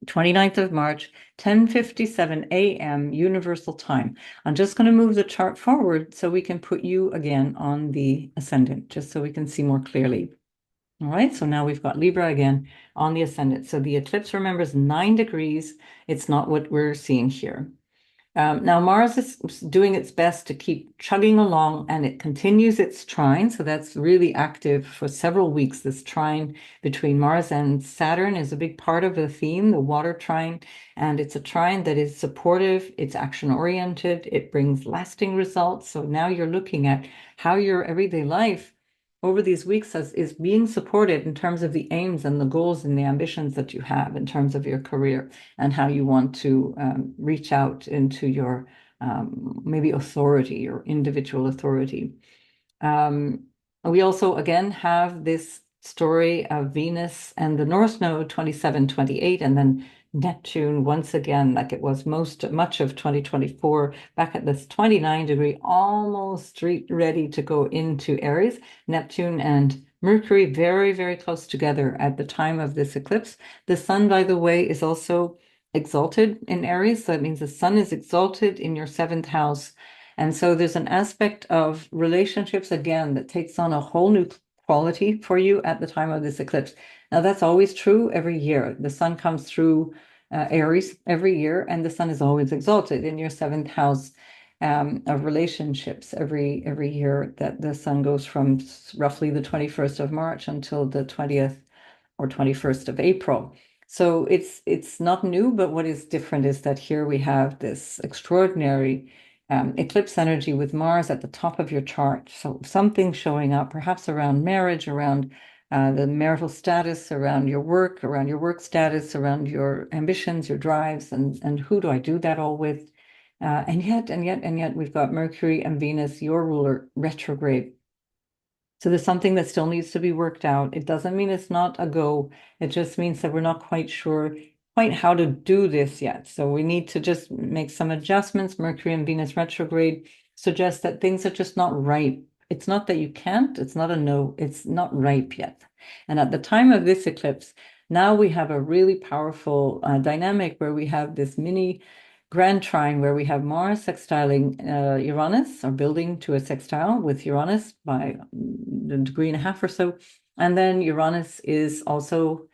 29th of March, 10:57 a.m. Universal Time. I'm just going to move the chart forward so we can put you again on the ascendant, just so we can see more clearly. All right, so now we've got Libra again on the ascendant. So the eclipse, remember, is 9 degrees. It's not what we're seeing here. Now, Mars is doing its best to keep chugging along, and it continues its trine. So that's really active for several weeks. This trine between Mars and Saturn is a big part of the theme, the water trine. And it's a trine that is supportive, it's action oriented, it brings lasting results. So now you're looking at how your everyday life over these weeks is being supported in terms of the aims and the goals and the ambitions that you have in terms of your career, and how you want to reach out into your maybe authority, your individual authority. We also, again, have this story of Venus and the North Node 27, 28, and then Neptune once again, like it was much of 2024, back at this 29 degree, almost ready to go into Aries. Neptune and Mercury very, very close together at the time of this eclipse. The sun, by the way, is also exalted in Aries. So that means the sun is exalted in your seventh house. And so there's an aspect of relationships, again, that takes on a whole new quality for you at the time of this eclipse. Now, that's always true every year. The sun comes through Aries every year, and the sun is always exalted in your seventh house of relationships every year, that the sun goes from roughly the 21st of March until the 20th or 21st of April. So it's not new, but what is different is that here we have this extraordinary eclipse energy with Mars at the top of your chart. So something showing up, perhaps around marriage, around the marital status, around your work status, around your ambitions, your drives, and who do I do that all with? And yet, we've got Mercury and Venus, your ruler, retrograde. So there's something that still needs to be worked out. It doesn't mean it's not a go. It just means that we're not quite sure quite how to do this yet. So we need to just make some adjustments. Mercury and Venus retrograde suggests that things are just not ripe. It's not that you can't, it's not a no, it's not ripe yet. And at the time of this eclipse, now we have a really powerful dynamic where we have this mini grand trine where we have Mars sextiling Uranus, or building to a sextile with Uranus by a degree and a half or so. And then Uranus is also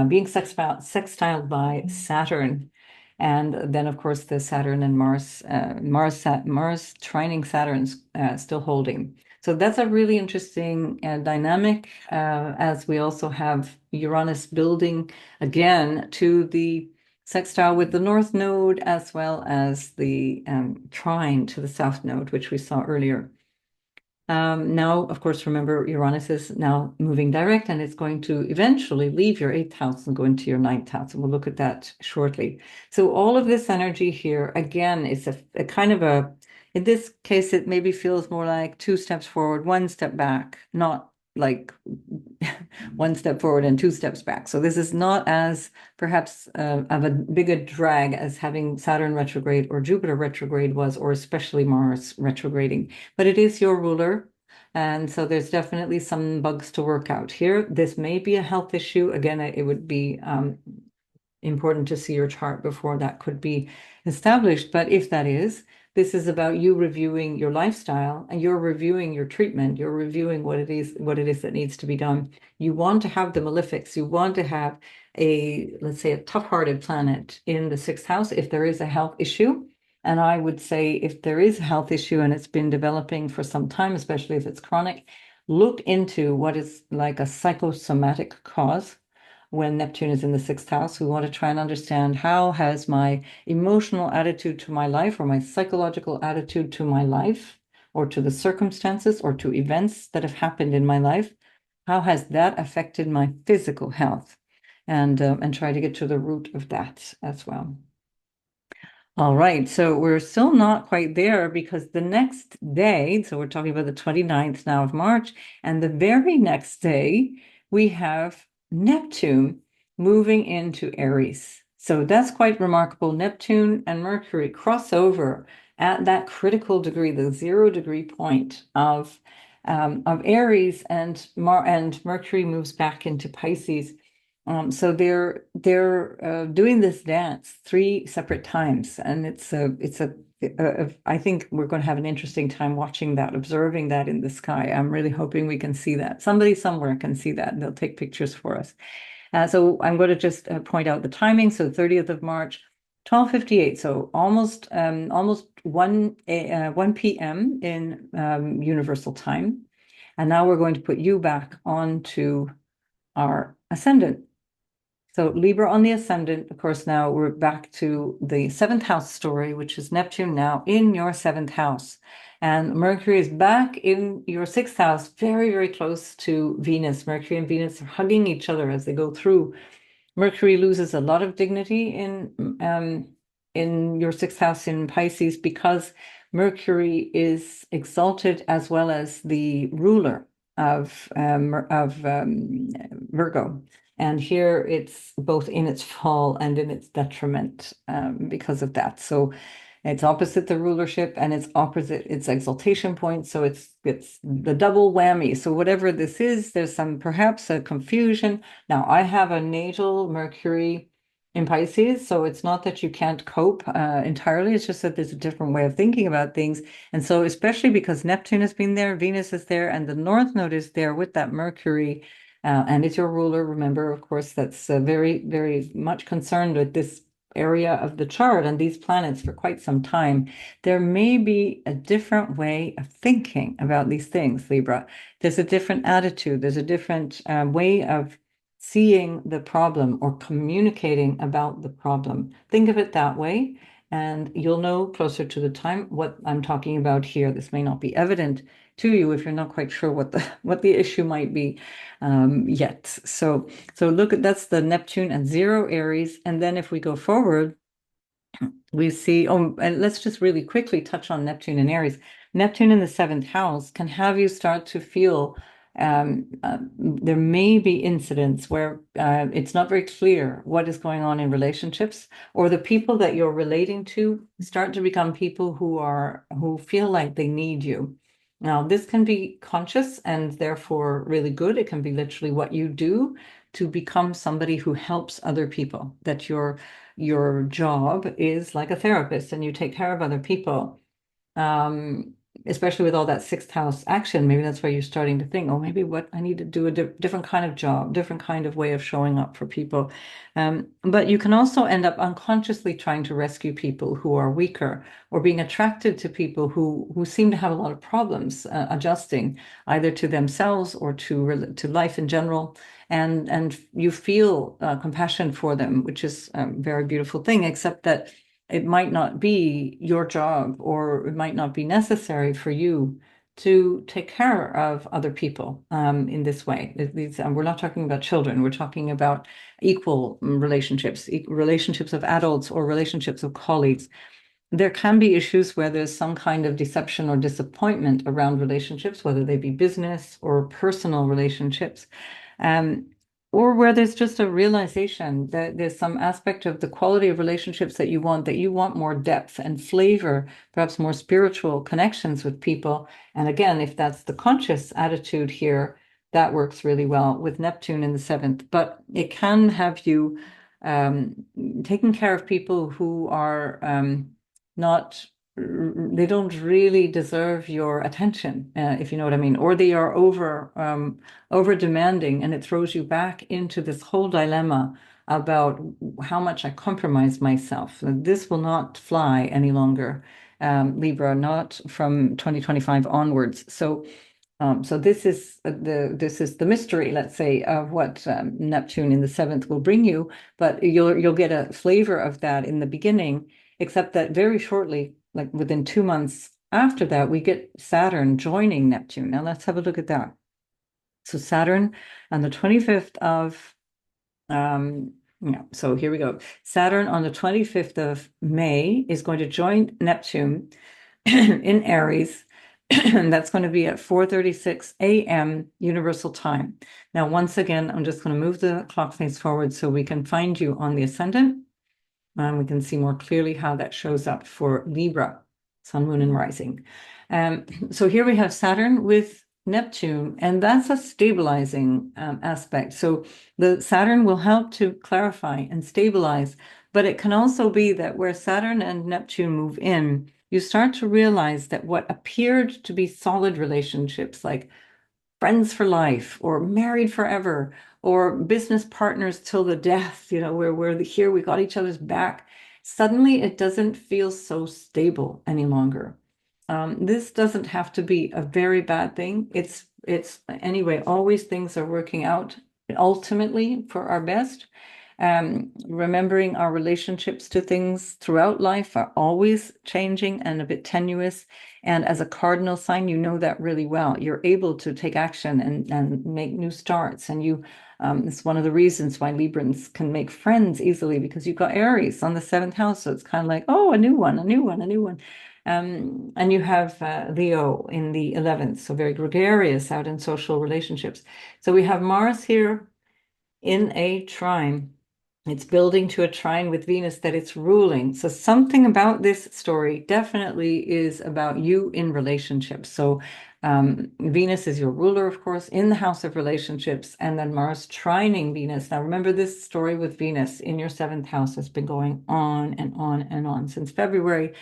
being sextiled by Saturn. And then, of course, the Saturn and Mars trining Saturn's still holding. So that's a really interesting dynamic, as we also have Uranus building again to the sextile with the North Node, as well as the trine to the South Node, which we saw earlier. Now, of course, remember Uranus is now moving direct, and it's going to eventually leave your eighth house and go into your ninth house. And we'll look at that shortly. So all of this energy here, again, is a kind of in this case, it maybe feels more like 2 steps forward, 1 step back, not like 1 step forward and 2 steps back. So this is not as perhaps of a big a drag as having Saturn retrograde or Jupiter retrograde was, or especially Mars retrograding. But it is your ruler. And so there's definitely some bugs to work out here. This may be a health issue. Again, it would be important to see your chart before that could be established. But if that is, this is about you reviewing your lifestyle, and you're reviewing your treatment. You're reviewing what it is that needs to be done. You want to have the malefics. You want to have let's say, a tough-hearted planet in the sixth house if there is a health issue. And I would say if there is a health issue and it's been developing for some time, especially if it's chronic, look into what is like a psychosomatic cause when Neptune is in the sixth house. We want to try and understand, how has my emotional attitude to my life, or my psychological attitude to my life, or to the circumstances, or to events that have happened in my life, how has that affected my physical health? And try to get to the root of that as well. All right, so we're still not quite there, because the next day, so we're talking about the 29th now of March, and the very next day, we have Neptune moving into Aries. So that's quite remarkable. Neptune and Mercury cross over at that critical degree, the 0 degree point of Aries, and Mercury moves back into Pisces. So they're doing this dance 3 separate times, and I think we're going to have an interesting time watching that, observing that in the sky. I'm really hoping we can see that. Somebody somewhere can see that, and they'll take pictures for us. So I'm going to just point out the timing. So 30th of March, 12:58. So almost 1 p.m. in Universal Time. And now we're going to put you back onto our ascendant. So Libra on the ascendant, of course, now we're back to the seventh house story, which is Neptune now in your seventh house. And Mercury is back in your sixth house, very, very close to Venus. Mercury and Venus are hugging each other as they go through. Mercury loses a lot of dignity in your sixth house in Pisces, because Mercury is exalted as well as the ruler of Virgo. And here it's both in its fall and in its detriment because of that. So it's opposite the rulership, and it's opposite its exaltation point. So it's the double whammy. So whatever this is, there's perhaps a confusion. Now, I have a natal Mercury in Pisces, so it's not that you can't cope entirely. It's just that there's a different way of thinking about things. And so, especially because Neptune has been there, Venus is there, and the North Node is there with that Mercury, and it's your ruler. Remember, of course, that's very, very much concerned with this area of the chart and these planets for quite some time. There may be a different way of thinking about these things, Libra. There's a different attitude. There's a different way of seeing the problem or communicating about the problem. Think of it that way, and you'll know closer to the time what I'm talking about here. This may not be evident to you if you're not quite sure what the issue might be yet. So look at, that's the Neptune at 0 Aries, and then if we go forward, we see, and let's just really quickly touch on Neptune and Aries. Neptune in the seventh house can have you start to feel there may be incidents where it's not very clear what is going on in relationships, or the people that you're relating to start to become people who feel like they need you. Now, this can be conscious and therefore really good. It can be literally what you do to become somebody who helps other people, that your job is like a therapist and you take care of other people. Um, Especially with all that sixth house action, maybe that's where you're starting to think, oh, maybe what I need to do a different kind of job, different kind of way of showing up for people. But you can also end up unconsciously trying to rescue people who are weaker, or being attracted to people who seem to have a lot of problems adjusting either to themselves or to life in general. And you feel compassion for them, which is a very beautiful thing, except that it might not be your job, or it might not be necessary for you to take care of other people in this way. We're not talking about children. We're talking about equal relationships, relationships of adults or relationships of colleagues. There can be issues where there's some kind of deception or disappointment around relationships, whether they be business or personal relationships. Um, or where there's just a realization that there's some aspect of the quality of relationships that you want more depth and flavor, perhaps more spiritual connections with people. And again, if that's the conscious attitude here, that works really well with Neptune in the seventh. But it can have you um, taking care of people who are not they don't really deserve your attention, if you know what I mean, or they are over demanding, and it throws you back into this whole dilemma about how much I compromise myself. This will not fly any longer, Libra, not from 2025 onwards. So this is the mystery, let's say, of what Neptune in the seventh will bring you. But you'll get a flavor of that in the beginning, except that very shortly, like within 2 months after that, we get Saturn joining Neptune. Now let's have a look at that. So Saturn on the 25th of yeah, so here we go. Saturn on the 25th of May is going to join Neptune in Aries. And that's going to be at 4:36 a.m. Universal Time. Now, once again, I'm just going to move the clock face forward so we can find you on the ascendant. We can see more clearly how that shows up for Libra, Sun, Moon, and Rising. So here we have Saturn with Neptune, and that's a stabilizing aspect. So the Saturn will help to clarify and stabilize, but it can also be that where Saturn and Neptune move in, you start to realize that what appeared to be solid relationships, like friends for life or married forever or business partners till the death, where we're here, we got each other's back. Suddenly it doesn't feel so stable any longer. This doesn't have to be a very bad thing. It's anyway, always things are working out ultimately for our best. Remembering our relationships to things throughout life are always changing and a bit tenuous. And as a cardinal sign, you know that really well. You're able to take action and make new starts. And it's one of the reasons why Librans can make friends easily, because you've got Aries on the seventh house. So it's kind of like, oh, a new one, a new one, a new one. And you have Leo in the 11th, so very gregarious out in social relationships. So we have Mars here in a trine. It's building to a trine with Venus that it's ruling. So something about this story definitely is about you in relationships. So Venus is your ruler, of course, in the house of relationships, and then Mars trining Venus. Now, remember, this story with Venus in your seventh house has been going on and on and on since February.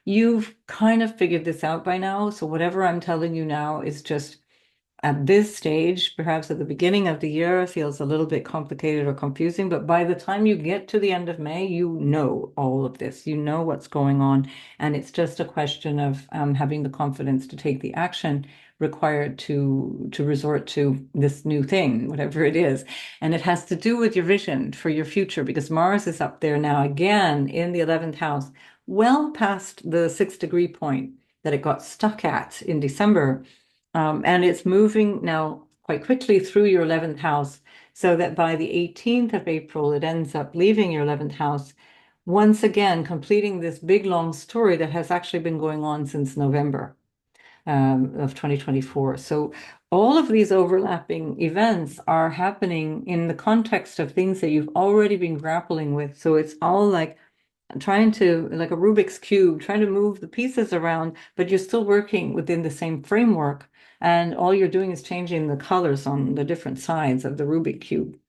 You've kind of figured this out by now. So whatever I'm telling you now is just at this stage, perhaps at the beginning of the year, feels a little bit complicated or confusing, but by the time you get to the end of May, you know all of this. You know what's going on, and it's just a question of having the confidence to take the action required to resort to this new thing, whatever it is. And it has to do with your vision for your future, because Mars is up there now again in the 11th house, well past the 6 degree point that it got stuck at in December. And it's moving now quite quickly through your 11th house, so that by the 18th of April, it ends up leaving your 11th house, once again, completing this big long story that has actually been going on since November. of 2024. So all of these overlapping events are happening in the context of things that you've already been grappling with. So it's all like trying to, like a Rubik's Cube, trying to move the pieces around, but you're still working within the same framework. And all you're doing is changing the colors on the different sides of the Rubik Cube.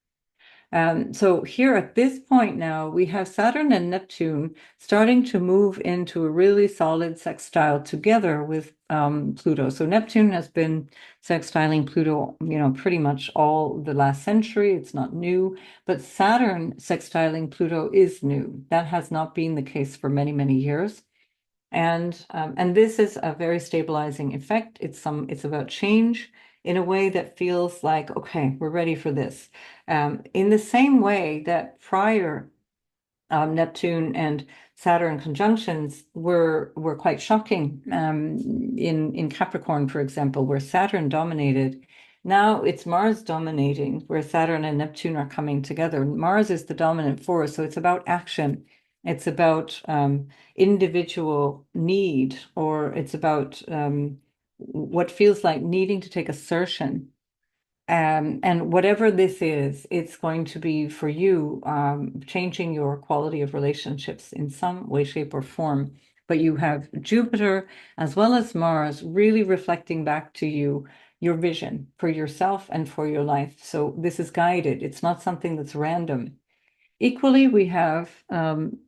So here at this point now, we have Saturn and Neptune starting to move into a really solid sextile together with Pluto. So Neptune has been sextiling Pluto, pretty much all the last century. It's not new, but Saturn sextiling Pluto is new. That has not been the case for many, many years. And this is a very stabilizing effect. It's about change in a way that feels like, okay, we're ready for this. In the same way that prior Neptune and Saturn conjunctions were quite shocking. In Capricorn, for example, where Saturn dominated. Now it's Mars dominating, where Saturn and Neptune are coming together. Mars is the dominant force, so it's about action. It's about individual need, or it's about what feels like needing to take assertion. And whatever this is, it's going to be for you changing your quality of relationships in some way, shape, or form. But you have Jupiter as well as Mars really reflecting back to you your vision for yourself and for your life. So this is guided. It's not something that's random. Equally, we have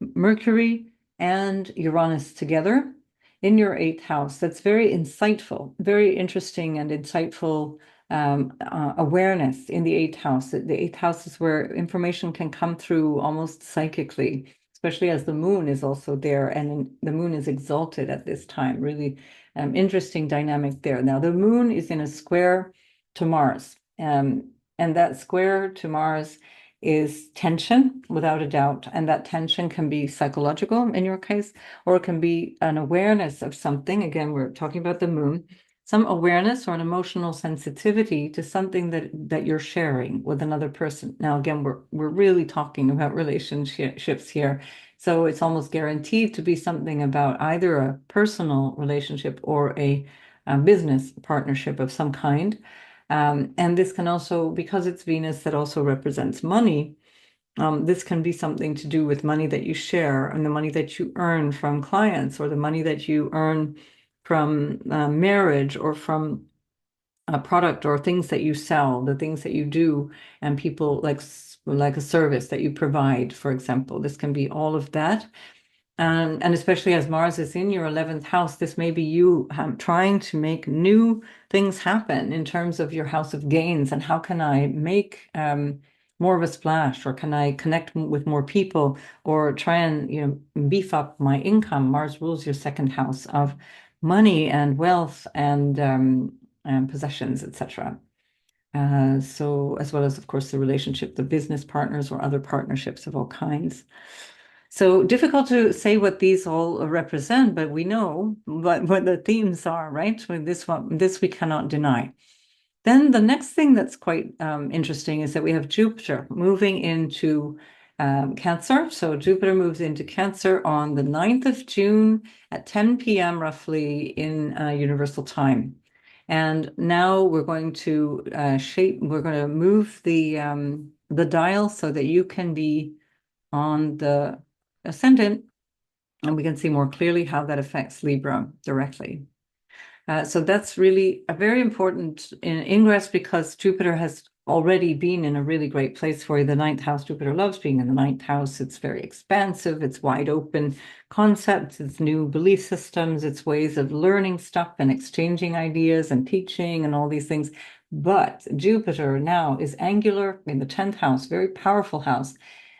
Mercury and Uranus together in your eighth house. That's very insightful, very interesting and insightful awareness in the eighth house. The eighth house is where information can come through almost psychically, especially as the moon is also there and the moon is exalted at this time. Really interesting dynamic there. Now, the moon is in a square to Mars, and that square to Mars is tension, without a doubt. And that tension can be psychological in your case, or it can be an awareness of something. Again, we're talking about the moon, some awareness or an emotional sensitivity to something that you're sharing with another person. Now, again, we're really talking about relationships here. So it's almost guaranteed to be something about either a personal relationship or a business partnership of some kind. And this can also, because it's Venus that also represents money, this can be something to do with money that you share and the money that you earn from clients or the money that you earn from marriage or from a product or things that you sell, the things that you do, and people like a service that you provide, for example. This can be all of that. And especially as Mars is in your 11th house, this may be you trying to make new things happen in terms of your house of gains. And how can I make more of a splash, or can I connect with more people, or try and beef up my income? Mars rules your second house of money and wealth and possessions, etc. So as well as, of course, the relationship, the business partners or other partnerships of all kinds. So difficult to say what these all represent, but we know what the themes are, right? With this we cannot deny. Then the next thing that's quite interesting is that we have Jupiter moving into Cancer. So Jupiter moves into Cancer on the 9th of June at 10 p.m. roughly in Universal Time. And now we're going to we're going to move the dial so that you can be on the ascendant, and we can see more clearly how that affects Libra directly. So that's really a very important ingress, because Jupiter has already been in a really great place for you. The ninth house, Jupiter loves being in the ninth house. It's very expansive. It's wide open concepts. It's new belief systems. It's ways of learning stuff and exchanging ideas and teaching and all these things. But Jupiter now is angular in the 10th house, very powerful house,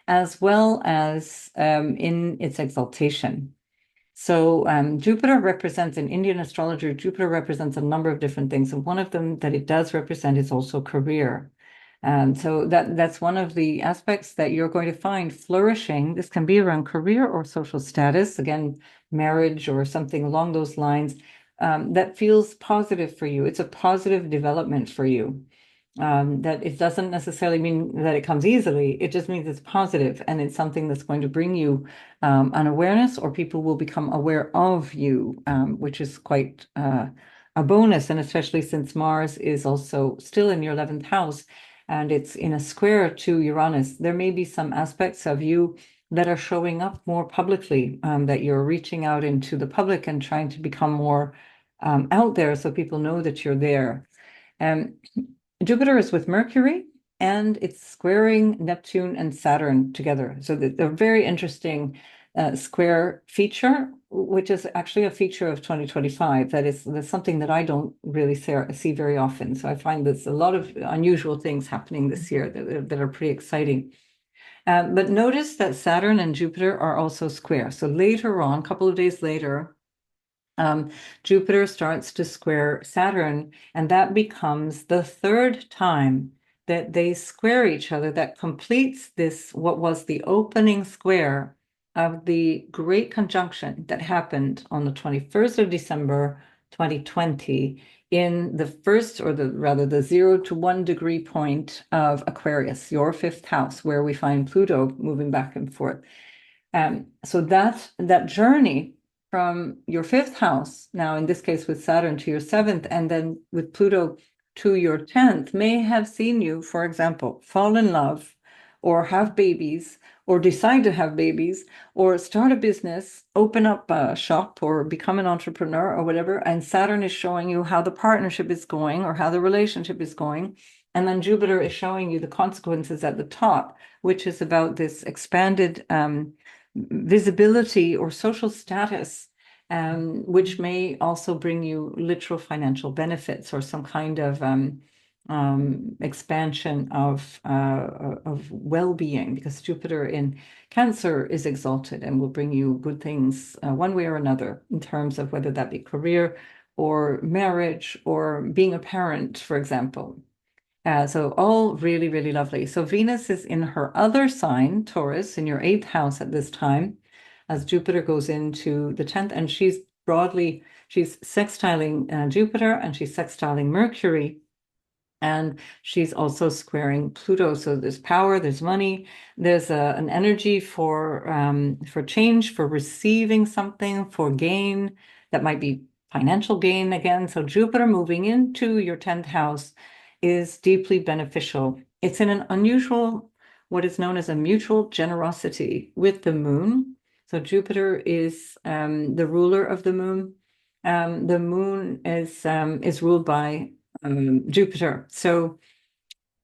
as well as in its exaltation. So Jupiter represents, in Indian astrology, Jupiter represents a number of different things. And one of them that it does represent is also career. And so that's one of the aspects that you're going to find flourishing. This can be around career or social status, again, marriage or something along those lines, that feels positive for you. It's a positive development for you. That it doesn't necessarily mean that it comes easily. It just means it's positive, and it's something that's going to bring you an awareness, or people will become aware of you, which is quite a bonus, and especially since Mars is also still in your 11th house and it's in a square to Uranus, there may be some aspects of you that are showing up more publicly, that you're reaching out into the public and trying to become more out there so people know that you're there. Um, Jupiter is with Mercury and it's squaring Neptune and Saturn together. So they're very interesting square feature, which is actually a feature of 2025. That's something that I don't really see very often. So I find there's a lot of unusual things happening this year that are pretty exciting. But notice that Saturn and Jupiter are also square. So later on, a couple of days later, Jupiter starts to square Saturn, and that becomes the third time that they square each other. That completes this, what was the opening square of the great conjunction that happened on the 21st of December, 2020, in the first, or rather the 0 to 1 degree point of Aquarius, your fifth house, where we find Pluto moving back and forth. So that journey from your fifth house, now in this case with Saturn, to your seventh, and then with Pluto to your 10th, may have seen you, for example, fall in love or have babies or decide to have babies or start a business, open up a shop or become an entrepreneur or whatever. And Saturn is showing you how the partnership is going or how the relationship is going. And then Jupiter is showing you the consequences at the top, which is about this expanded visibility or social status, which may also bring you literal financial benefits or some kind of expansion of well-being, because Jupiter in Cancer is exalted and will bring you good things one way or another, in terms of whether that be career or marriage or being a parent, for example. So all really, really lovely. So Venus is in her other sign, Taurus, in your 8th house at this time, as Jupiter goes into the 10th, and she's sextiling Jupiter, and she's sextiling Mercury, and she's also squaring Pluto. So there's power, there's money, there's an energy for change, for receiving something, for gain. That might be financial gain again. So Jupiter moving into your 10th house is deeply beneficial. It's in an unusual, what is known as a mutual generosity with the moon. So Jupiter is the ruler of the moon. The moon is ruled by Jupiter. So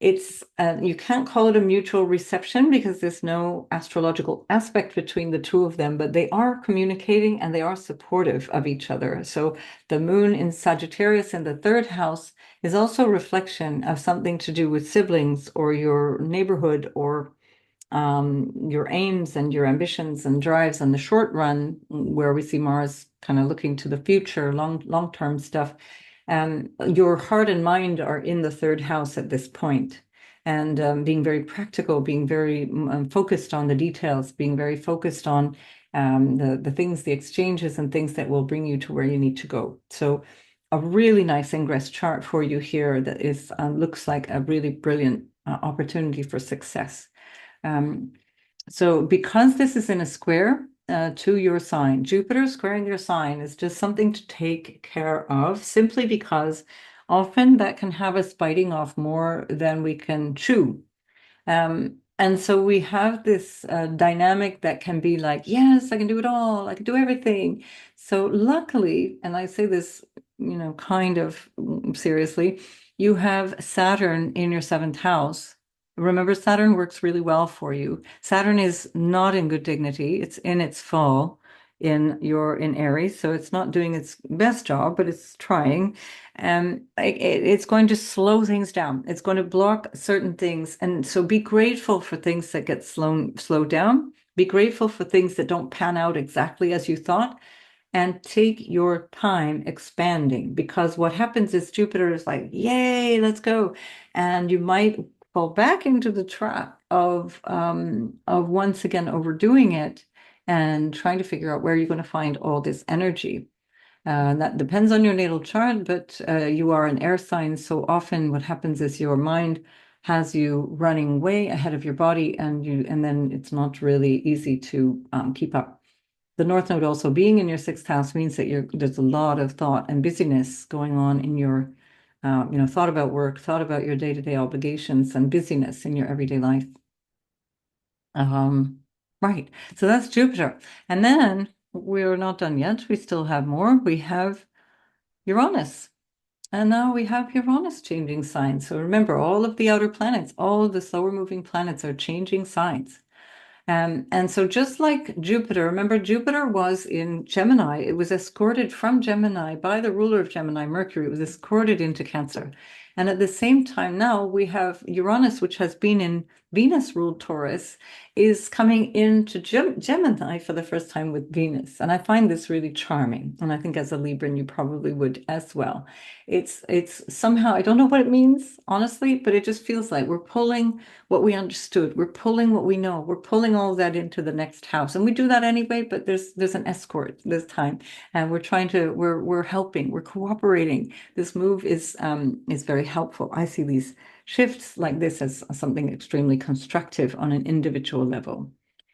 it's you can't call it a mutual reception because there's no astrological aspect between the two of them, but they are communicating and they are supportive of each other. So the moon in Sagittarius in the 3rd house is also a reflection of something to do with siblings or your neighborhood or your aims and your ambitions and drives on the short run, where we see Mars kind of looking to the future, long-term stuff. Your heart and mind are in the 3rd house at this point, and being very practical, being very focused on the details, being very focused on the things, the exchanges and things that will bring you to where you need to go. So a really nice ingress chart for you here that is looks like a really brilliant opportunity for success. So because this is in a square to your sign, Jupiter squaring your sign is just something to take care of, simply because often that can have us biting off more than we can chew. And so we have this dynamic that can be like, yes, I can do it all, I can do everything. So luckily, and I say this, kind of seriously, you have Saturn in your 7th house. Remember, Saturn works really well for you. Saturn is not in good dignity. It's in its fall in Aries, so it's not doing its best job, but it's trying. It's going to slow things down. It's going to block certain things. And so be grateful for things that get slowed down. Be grateful for things that don't pan out exactly as you thought. And take your time expanding, because what happens is Jupiter is like, yay, let's go. And you might fall back into the trap of once again overdoing it and trying to figure out where you're going to find all this energy. That depends on your natal chart, but you are an air sign, so often what happens is your mind has you running way ahead of your body, and then it's not really easy to keep up. the North Node also being in your sixth house means that there's a lot of thought and busyness going on in your, thought about work, thought about your day-to-day obligations and busyness in your everyday life. Right. So that's Jupiter. And then we're not done yet. We still have more. We have Uranus. And now we have Uranus changing signs. So remember, all of the outer planets, all of the slower moving planets are changing signs. And so just like Jupiter, remember Jupiter was in Gemini. It was escorted from Gemini by the ruler of Gemini, Mercury. It was escorted into Cancer. And at the same time now we have Uranus, which has been in Venus ruled Taurus, is coming into Gemini for the first time with Venus. And I find this really charming. And I think as a Libran, you probably would as well. It's somehow, I don't know what it means, honestly, but it just feels like we're pulling what we understood. We're pulling what we know. We're pulling all of that into the next house. And we do that anyway, but there's an escort this time. And we're helping, we're cooperating. This move is very helpful. I see these shifts like this as something extremely constructive on an individual level.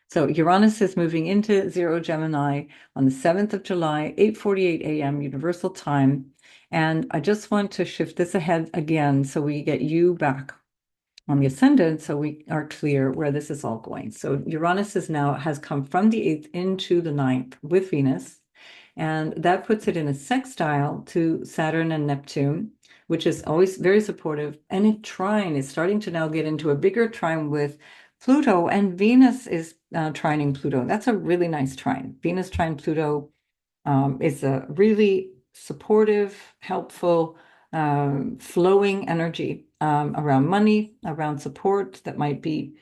So Uranus is moving into zero Gemini on the 7th of July, 8:48 a.m. Universal Time. And I just want to shift this ahead again so we get you back on the ascendant so we are clear where this is all going. So Uranus has come from the 8th into the 9th with Venus, and that puts it in a sextile to Saturn and Neptune, which is always very supportive. And a trine is starting to now get into a bigger trine with Pluto, and Venus is trining Pluto. That's a really nice trine. Venus trine Pluto is a really supportive, helpful, flowing energy around money, around support that might be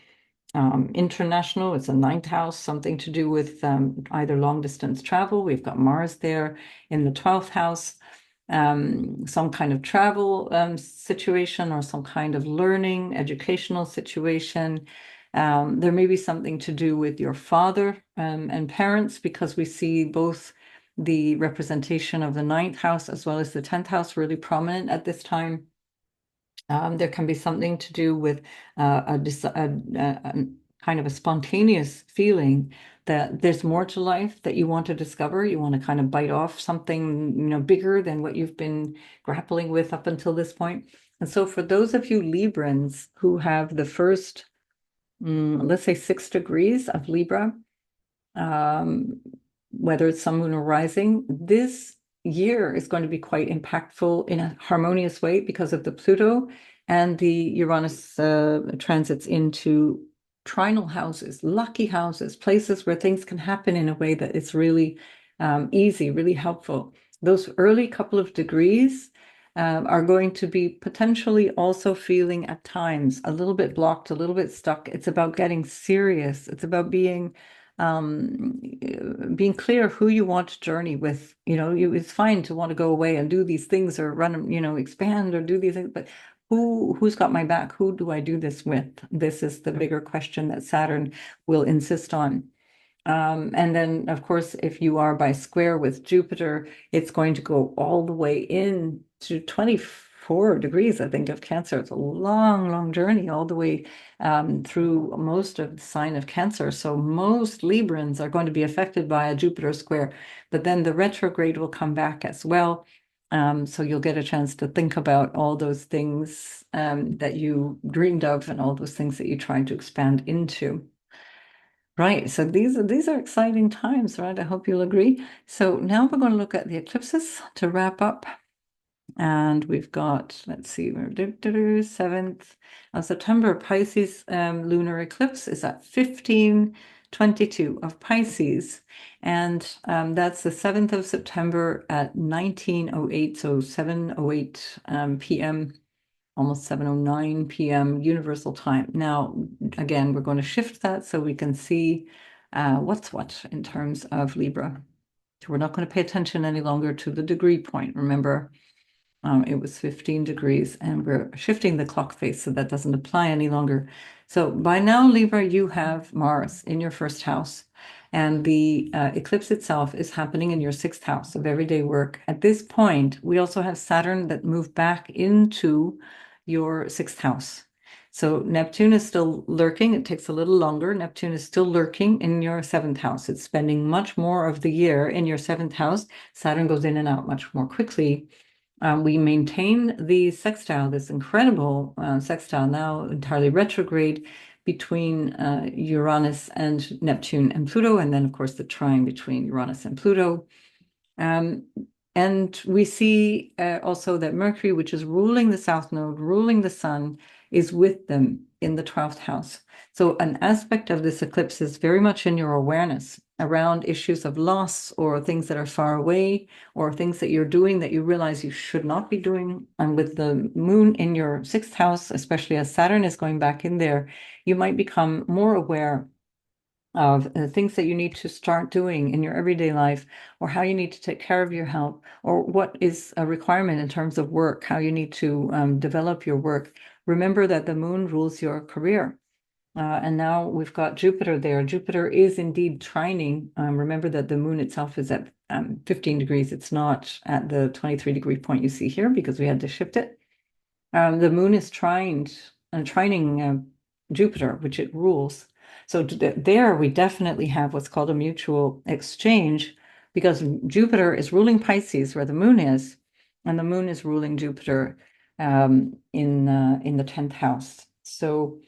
international. It's a ninth house, something to do with either long distance travel. We've got Mars there in the 12th house, some kind of travel situation or some kind of learning, educational situation. There may be something to do with your father and parents, because we see both the representation of the ninth house as well as the 10th house really prominent at this time. There can be something to do with a kind of a spontaneous feeling that there's more to life that you want to discover. You want to kind of bite off something, bigger than what you've been grappling with up until this point. And so for those of you Librans who have the first, let's say 6 degrees of Libra, whether it's sun, moon, or rising, this year is going to be quite impactful in a harmonious way because of the Pluto and the Uranus transits into trinal houses, lucky houses, places where things can happen in a way that is really easy, really helpful. Those early couple of degrees are going to be potentially also feeling at times a little bit blocked, a little bit stuck. It's about getting serious. It's about being clear who you want to journey with. It's fine to want to go away and do these things or run, expand or do these things, but who's got my back? Who do I do this with? This is the bigger question that Saturn will insist on. And then, of course, if you are by square with Jupiter, it's going to go all the way in to 24 degrees, I think, of Cancer. It's a long, long journey all the way through most of the sign of Cancer. So most Librans are going to be affected by a Jupiter square, but then the retrograde will come back as well. So you'll get a chance to think about all those things that you dreamed of and all those things that you tried to expand into. Right, so these are exciting times, right? I hope you'll agree. So now we're going to look at the eclipses to wrap up. And we've got, let's see, 7th of September, Pisces lunar eclipse is at 15:22 of Pisces. And that's the 7th of September at 19:08, so 7:08 p.m., almost 7:09 p.m. Universal Time. Now, again, we're going to shift that so we can see what's what in terms of Libra. So we're not going to pay attention any longer to the degree point. Remember, it was 15 degrees, and we're shifting the clock face so that doesn't apply any longer. So by now, Libra, you have Mars in your first house, and the eclipse itself is happening in your sixth house of everyday work. At this point, we also have Saturn that moved back into your sixth house. So Neptune is still lurking. It takes a little longer. Neptune is still lurking in your seventh house. It's spending much more of the year in your seventh house. Saturn goes in and out much more quickly. We maintain the sextile, this incredible sextile, now entirely retrograde between Uranus and Neptune and Pluto, and then, of course, the trine between Uranus and Pluto. Um, and we see also that Mercury, which is ruling the South Node, ruling the Sun, is with them in the 12th house. So an aspect of this eclipse is very much in your awareness around issues of loss or things that are far away or things that you're doing that you realize you should not be doing. And with the moon in your 6th house, especially as Saturn is going back in there, you might become more aware of things that you need to start doing in your everyday life, or how you need to take care of your health, or what is a requirement in terms of work, how you need to develop your work. Remember that the moon rules your career. And now we've got Jupiter there. Jupiter is indeed trining. Remember that the moon itself is at 15 degrees. It's not at the 23-degree point you see here because we had to shift it. The moon is trining Jupiter, which it rules. So there we definitely have what's called a mutual exchange because Jupiter is ruling Pisces, where the moon is, and the moon is ruling Jupiter in the 10th house. So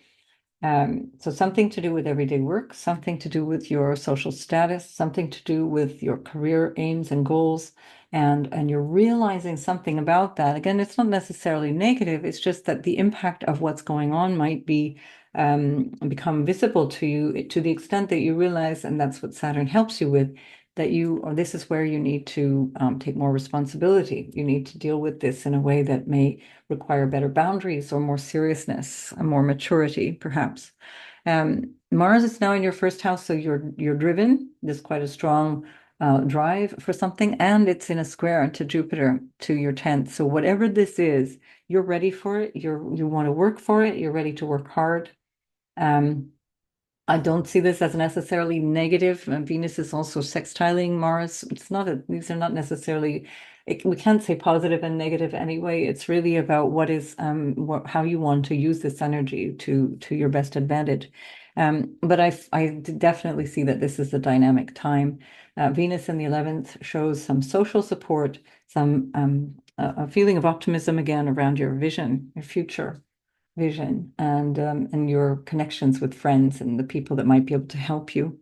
something to do with everyday work, something to do with your social status, something to do with your career aims and goals, and you're realizing something about that. Again, it's not necessarily negative, it's just that the impact of what's going on might be become visible to you to the extent that you realize, and that's what Saturn helps you with, that or this is where you need to take more responsibility. You need to deal with this in a way that may require better boundaries or more seriousness and more maturity, perhaps. Mars is now in your first house, so you're driven. There's quite a strong drive for something, and it's in a square to Jupiter to your 10th. So whatever this is, you're ready for it. You want to work for it. You're ready to work hard. I don't see this as necessarily negative. Venus is also sextiling Mars. These are not necessarily, we can't say positive and negative anyway. It's really about how you want to use this energy to your best advantage. But I definitely see that this is a dynamic time. Venus in the 11th shows some social support, a feeling of optimism again around your vision, your future vision, and your connections with friends and the people that might be able to help you.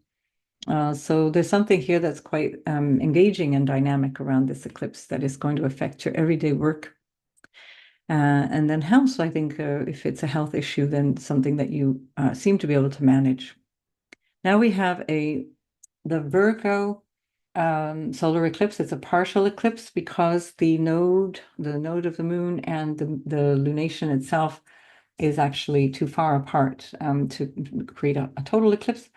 So there's something here that's quite engaging and dynamic around this eclipse that is going to affect your everyday work. And then health, I think if it's a health issue, then something that you seem to be able to manage. Now we have the Virgo solar eclipse. It's a partial eclipse because the node of the moon and the lunation itself is actually too far apart to create a total eclipse.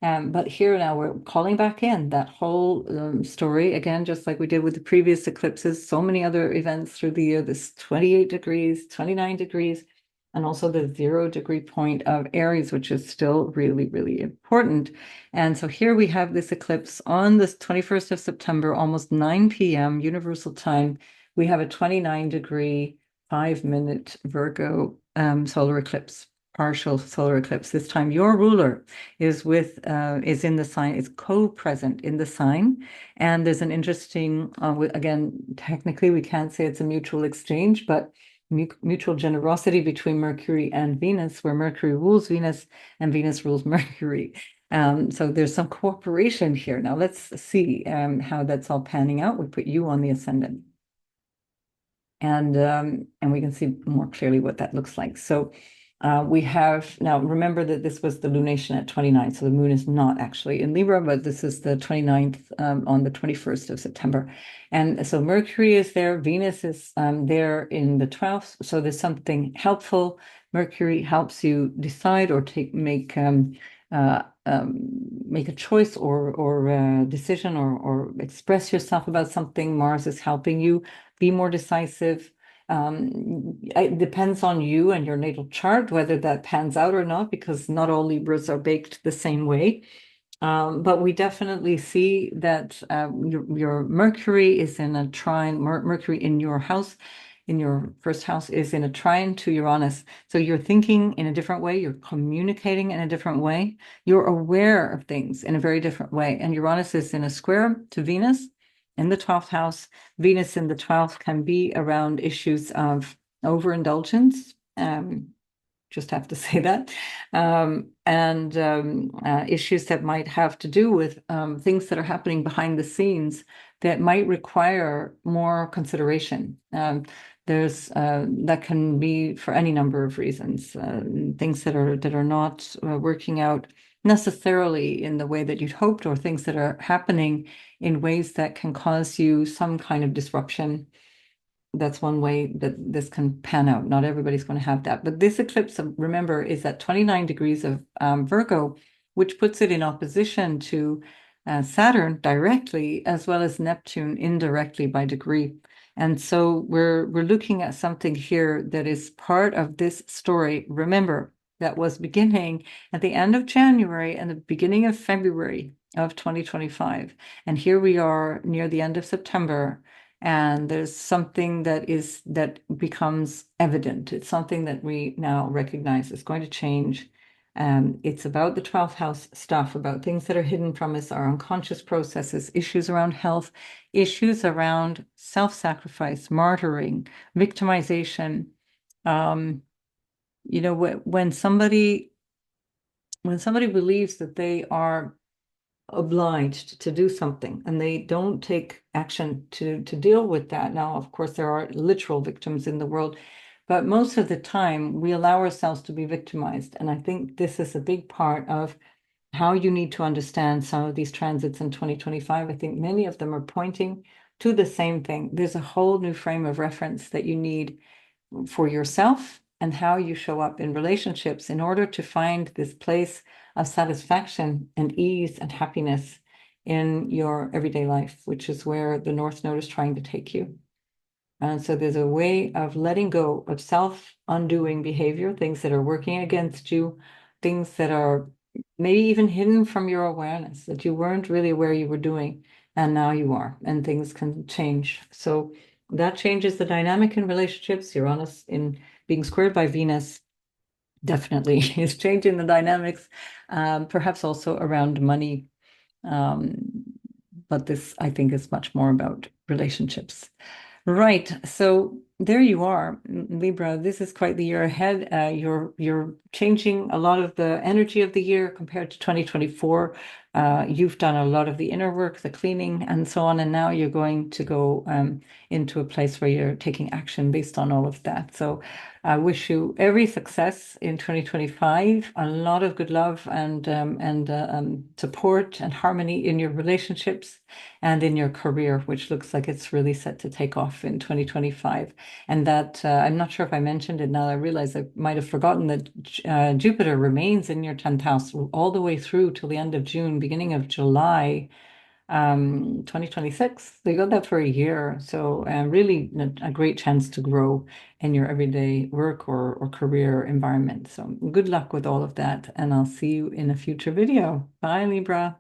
But here now we're calling back in that whole story again, just like we did with the previous eclipses, so many other events through the year, this 28 degrees, 29 degrees, and also the 0-degree point of Aries, which is still really, really important. And so here we have this eclipse on the 21st of September, almost 9 p.m. Universal Time. We have a 29-degree, 5-minute Virgo solar eclipse, partial solar eclipse. This time your ruler is in the sign, is co-present in the sign. And there's an interesting, again, technically we can't say it's a mutual exchange, but mutual generosity between Mercury and Venus, where Mercury rules Venus and Venus rules Mercury. So there's some cooperation here. Now let's see how that's all panning out. We put you on the ascendant. And we can see more clearly what that looks like. So we have, now remember that this was the lunation at 29, so the moon is not actually in Libra, but this is the 29th on the 21st of September. And so Mercury is there, Venus is there in the 12th, so there's something helpful. Mercury helps you decide or make a choice or a decision or express yourself about something. Mars is helping you be more decisive. It depends on you and your natal chart whether that pans out or not, because not all Libras are baked the same way. But we definitely see that your Mercury is in a trine, Mercury in your house in your first house is in a trine to Uranus. So you're thinking in a different way, you're communicating in a different way, you're aware of things in a very different way. And Uranus is in a square to Venus in the 12th house. Venus in the 12th can be around issues of overindulgence. Just have to say that, and issues that might have to do with things that are happening behind the scenes that might require more consideration. There's that can be for any number of reasons, things that are not working out necessarily in the way that you'd hoped, or things that are happening in ways that can cause you some kind of disruption. That's one way that this can pan out. Not everybody's going to have that. But this eclipse, remember, is at 29 degrees of Virgo, which puts it in opposition to Saturn directly, as well as Neptune indirectly by degree. And so we're looking at something here that is part of this story. Remember, that was beginning at the end of January and the beginning of February of 2025. And here we are near the end of September. And there's something that becomes evident. It's something that we now recognize is going to change. It's about the 12th house stuff, about things that are hidden from us, our unconscious processes, issues around health, issues around self-sacrifice, martyring, victimization. When somebody believes that they are obliged to do something and they don't take action to deal with that. Now, of course, there are literal victims in the world, but most of the time we allow ourselves to be victimized. And I think this is a big part of how you need to understand some of these transits in 2025. I think many of them are pointing to the same thing. There's a whole new frame of reference that you need for yourself and how you show up in relationships in order to find this place of satisfaction and ease and happiness in your everyday life, which is where the North Node is trying to take you. And so there's a way of letting go of self-undoing behavior, things that are working against you, things that are maybe even hidden from your awareness that you weren't really aware you were doing, and now you are, and things can change. So that changes the dynamic in relationships. Uranus in being squared by Venus definitely is changing the dynamics, perhaps also around money. But this, I think, is much more about relationships. Right. So there you are, Libra. This is quite the year ahead. You're changing a lot of the energy of the year compared to 2024. You've done a lot of the inner work, the cleaning, and so on, and now you're going to go into a place where you're taking action based on all of that. So I wish you every success in 2025, a lot of good love and support and harmony in your relationships and in your career, which looks like it's really set to take off in 2025. And that I'm not sure if I mentioned it now. I realize I might have forgotten that Jupiter remains in your 10th house all the way through till the end of June, beginning of July. 2026. They got that for a year. So really a great chance to grow in your everyday work or career environment. So good luck with all of that. And I'll see you in a future video. Bye, Libra.